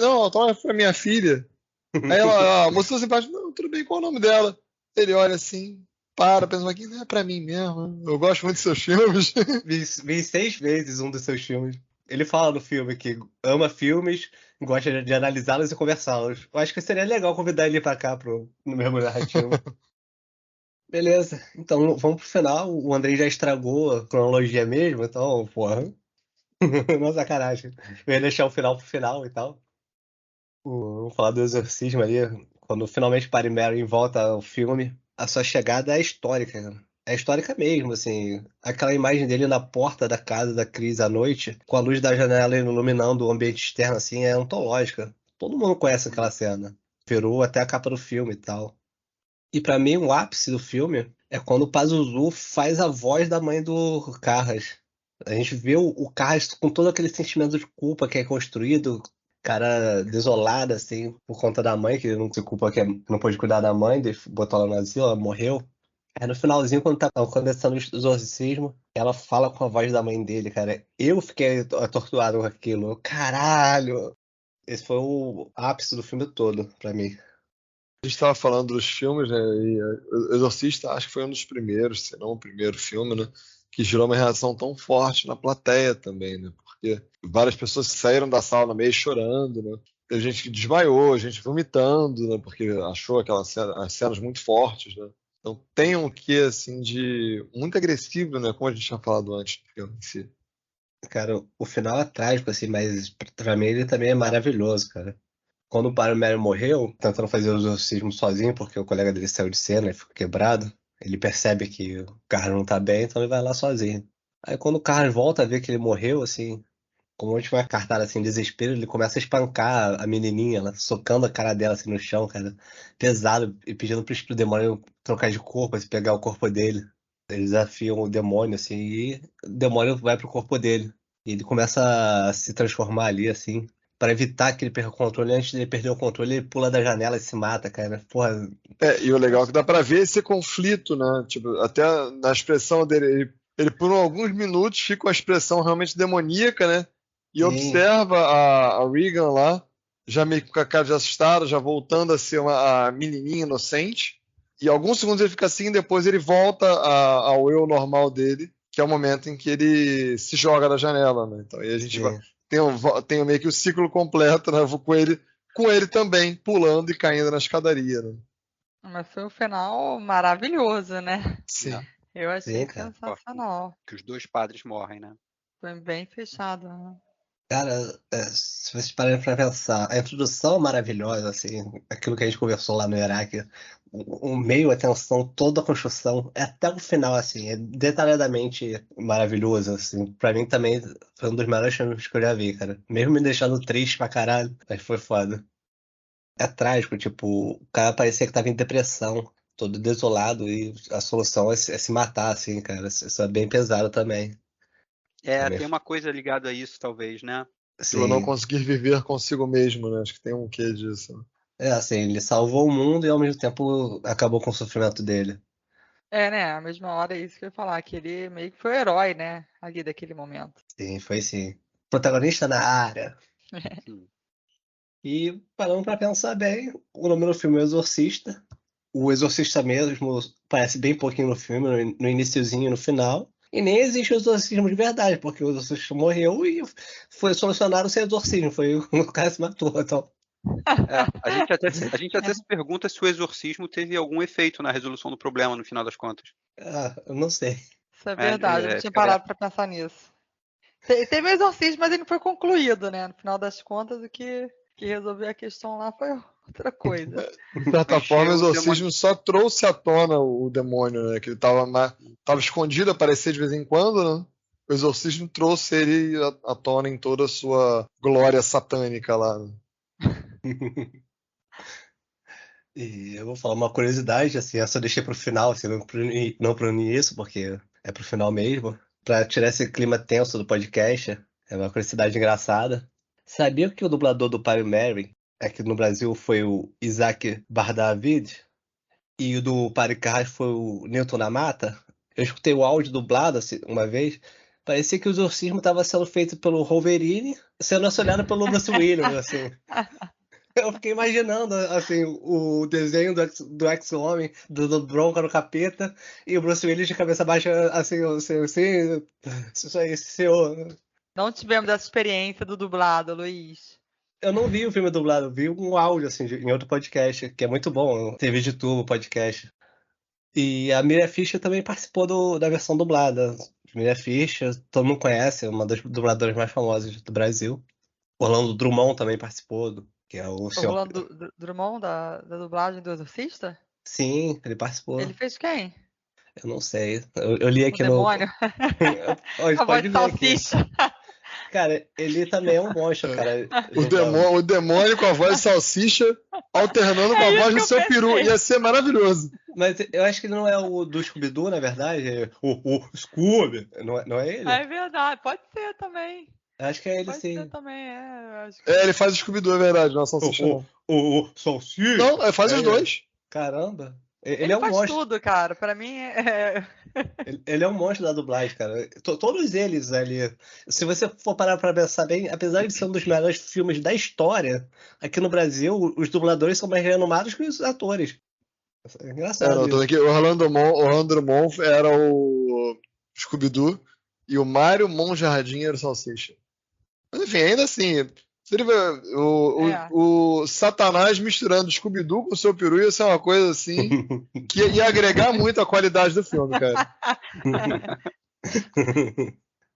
não, autógrafo pra minha filha. Aí ela, mostrou simpática, não, tudo bem, qual o nome dela? Ele olha assim, pensa aqui, não é pra mim mesmo, eu gosto muito dos seus filmes. Vi 6 vezes um dos seus filmes. Ele fala no filme que ama filmes, gosta de analisá-los e conversá-los. Eu acho que seria legal convidar ele pra cá no mesmo narrativo. Beleza, então vamos pro final. O Andrei já estragou a cronologia mesmo, então, porra. Não, sacanagem. Eu ia deixar o final pro final e tal. Vamos falar do exorcismo ali. Quando finalmente Padre Mary volta ao filme, a sua chegada é histórica, cara. É histórica mesmo, assim. Aquela imagem dele na porta da casa da Cris à noite, com a luz da janela iluminando o ambiente externo, assim, é ontológica. Todo mundo conhece aquela cena. Virou até a capa do filme e tal. E pra mim, o ápice do filme é quando o Pazuzu faz a voz da mãe do Carras. A gente vê o Carras com todo aquele sentimento de culpa que é construído, cara desolado, assim, por conta da mãe, que não se culpa que não pôde cuidar da mãe, botou ela no asilo, ela morreu. Aí no finalzinho, quando tá acontecendo o exorcismo, ela fala com a voz da mãe dele, cara. Eu fiquei torturado com aquilo. Caralho! Esse foi o ápice do filme todo, pra mim. A gente estava falando dos filmes, né? E o Exorcista acho que foi um dos primeiros, se não o primeiro filme, né? Que gerou uma reação tão forte na plateia também, né? Porque várias pessoas saíram da sala meio chorando, né? Teve gente que desmaiou, gente vomitando, né? Porque achou as cenas muito fortes, né? Então tem um quê, assim, de muito agressivo, né? Como a gente tinha falado antes do filme em si. Cara, o final é trágico, assim, mas pra mim ele também é maravilhoso, cara. Quando o Barry Mary morreu, tentando fazer o exorcismo sozinho, porque o colega dele saiu de cena e ficou quebrado, ele percebe que o Carlos não tá bem, então ele vai lá sozinho. Aí quando o Carlos volta a ver que ele morreu, assim, como a última cartada, assim, desespero, ele começa a espancar a menininha, ela socando a cara dela, assim, no chão, cara, pesado, e pedindo pro demônio trocar de corpo, assim, pegar o corpo dele. Eles desafiam o demônio, assim, e o demônio vai pro corpo dele. E ele começa a se transformar ali, assim, para evitar que ele perca o controle. Antes de ele perder o controle, ele pula da janela e se mata, cara. Porra. E o legal é que dá pra ver esse conflito, né? Tipo, até na expressão dele, ele por alguns minutos fica com a expressão realmente demoníaca, né? E Sim. observa a Regan lá, já meio com a cara de assustada, já voltando a ser a menininha inocente. E alguns segundos ele fica assim, depois ele volta ao eu normal dele, que é o momento em que ele se joga da janela, né? Então aí a gente tem meio que o ciclo completo, né? Com ele também pulando e caindo na escadaria, né? Mas foi um final maravilhoso, né? Sim. Eu achei Sim, cara. sensacional. Que os dois padres morrem, né? Foi bem fechado, né? Cara, se vocês pararem pra pensar, a introdução é maravilhosa, assim, aquilo que a gente conversou lá no Iraque, o meio, a tensão, toda a construção, até o final, assim, é detalhadamente maravilhoso, assim. Pra mim também foi um dos melhores filmes que eu já vi, cara. Mesmo me deixando triste pra caralho, mas foi foda. É trágico, tipo, o cara parecia que tava em depressão, todo desolado, e a solução é se matar, assim, cara. Isso é bem pesado também. Também, Tem uma coisa ligada a isso, talvez, né? Tipo, não assim, conseguir viver consigo mesmo, né? Acho que tem um quê disso. assim, ele salvou o mundo e ao mesmo tempo acabou com o sofrimento dele. É, né? A mesma hora é isso que eu ia falar, que ele meio que foi o herói, né? Ali daquele momento. Sim, foi sim. Protagonista na área. E parando pra pensar bem, o nome do filme é O Exorcista. O Exorcista mesmo aparece bem pouquinho no filme, no iniciozinho e no final. E nem existe o exorcismo de verdade, porque o exorcista morreu e foi solucionado sem exorcismo. Foi o cara se matou. Então. A gente até se pergunta se o exorcismo teve algum efeito na resolução do problema, no final das contas. Eu não sei. Isso é verdade, eu não tinha parado para pensar nisso. Teve o exorcismo, mas ele não foi concluído, né? No final das contas, o que resolveu a questão lá foi outra coisa. De certa forma, o exorcismo só trouxe à tona o demônio, né? Que ele tava escondido, aparecia de vez em quando, né? O exorcismo trouxe ele à tona em toda a sua glória satânica lá. Né? E eu vou falar uma curiosidade, assim, essa eu deixei pro final, assim, não pro início, porque é pro final mesmo, pra tirar esse clima tenso do podcast. É uma curiosidade engraçada. Sabia que o dublador do Pai Mary, aqui no Brasil, foi o Isaac Bardavid, e o do Paricar foi o Newton Namata? Eu escutei o áudio dublado assim, uma vez, parecia que o exorcismo estava sendo feito pelo Wolverine, sendo auxiliado pelo Bruce Willis, assim. Eu fiquei imaginando, assim, o desenho do ex-homem, do Bronca no capeta, e o Bruce Willis de cabeça baixa, assim, isso aí, senhor. Não tivemos essa experiência do dublado, Luiz. Eu não vi o filme dublado, eu vi um áudio, assim, em outro podcast, que é muito bom, TV de Tubo, podcast. E a Miriam Fischer também participou da versão dublada. Miriam Fischer, todo mundo conhece, é uma das dubladoras mais famosas do Brasil. Orlando Drummond também participou, que é o senhor... Orlando Drummond, da dublagem do Exorcista? Sim, ele participou. Ele fez quem? Eu não sei. Eu li aqui o demônio. A voz de salsicha. Cara, ele também é um monstro, cara. O demônio com a voz de salsicha alternando com a voz do seu peru. Ia ser maravilhoso. Mas eu acho que ele não é o do Scooby-Doo, na verdade. O Scooby. Não é ele? É verdade. Pode ser também. Acho que é ele, Pode sim. ser também, ele faz o Scooby-Doo, é verdade. Não é salsicha, não. O salsicha? Não, ele faz os dois. Caramba. Ele é um faz monstro. Tudo, cara. Pra mim Ele é um monstro da dublagem, cara. Todos eles ali. Se você for parar pra pensar bem, apesar de ser um dos melhores filmes da história, aqui no Brasil, os dubladores são mais renomados que os atores. É engraçado. O Orlando Drummond era o Scooby-Doo e o Mário Monjardim era o Salsicha. Mas enfim, ainda assim, se ele o Satanás misturando Scooby-Doo com o seu peru ia ser uma coisa assim que ia agregar muito a qualidade do filme, cara.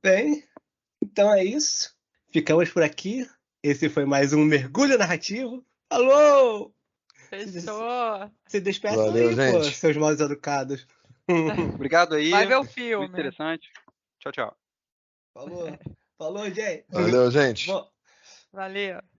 Bem, então é isso. Ficamos por aqui. Esse foi mais um Mergulho Narrativo. Alô! Fechou! Se despeçam aí, gente. pô, seus mal educados. Obrigado aí. Vai ver o filme. Muito interessante. Tchau, tchau. Falou, gente. Valeu, gente. Bom. Valeu.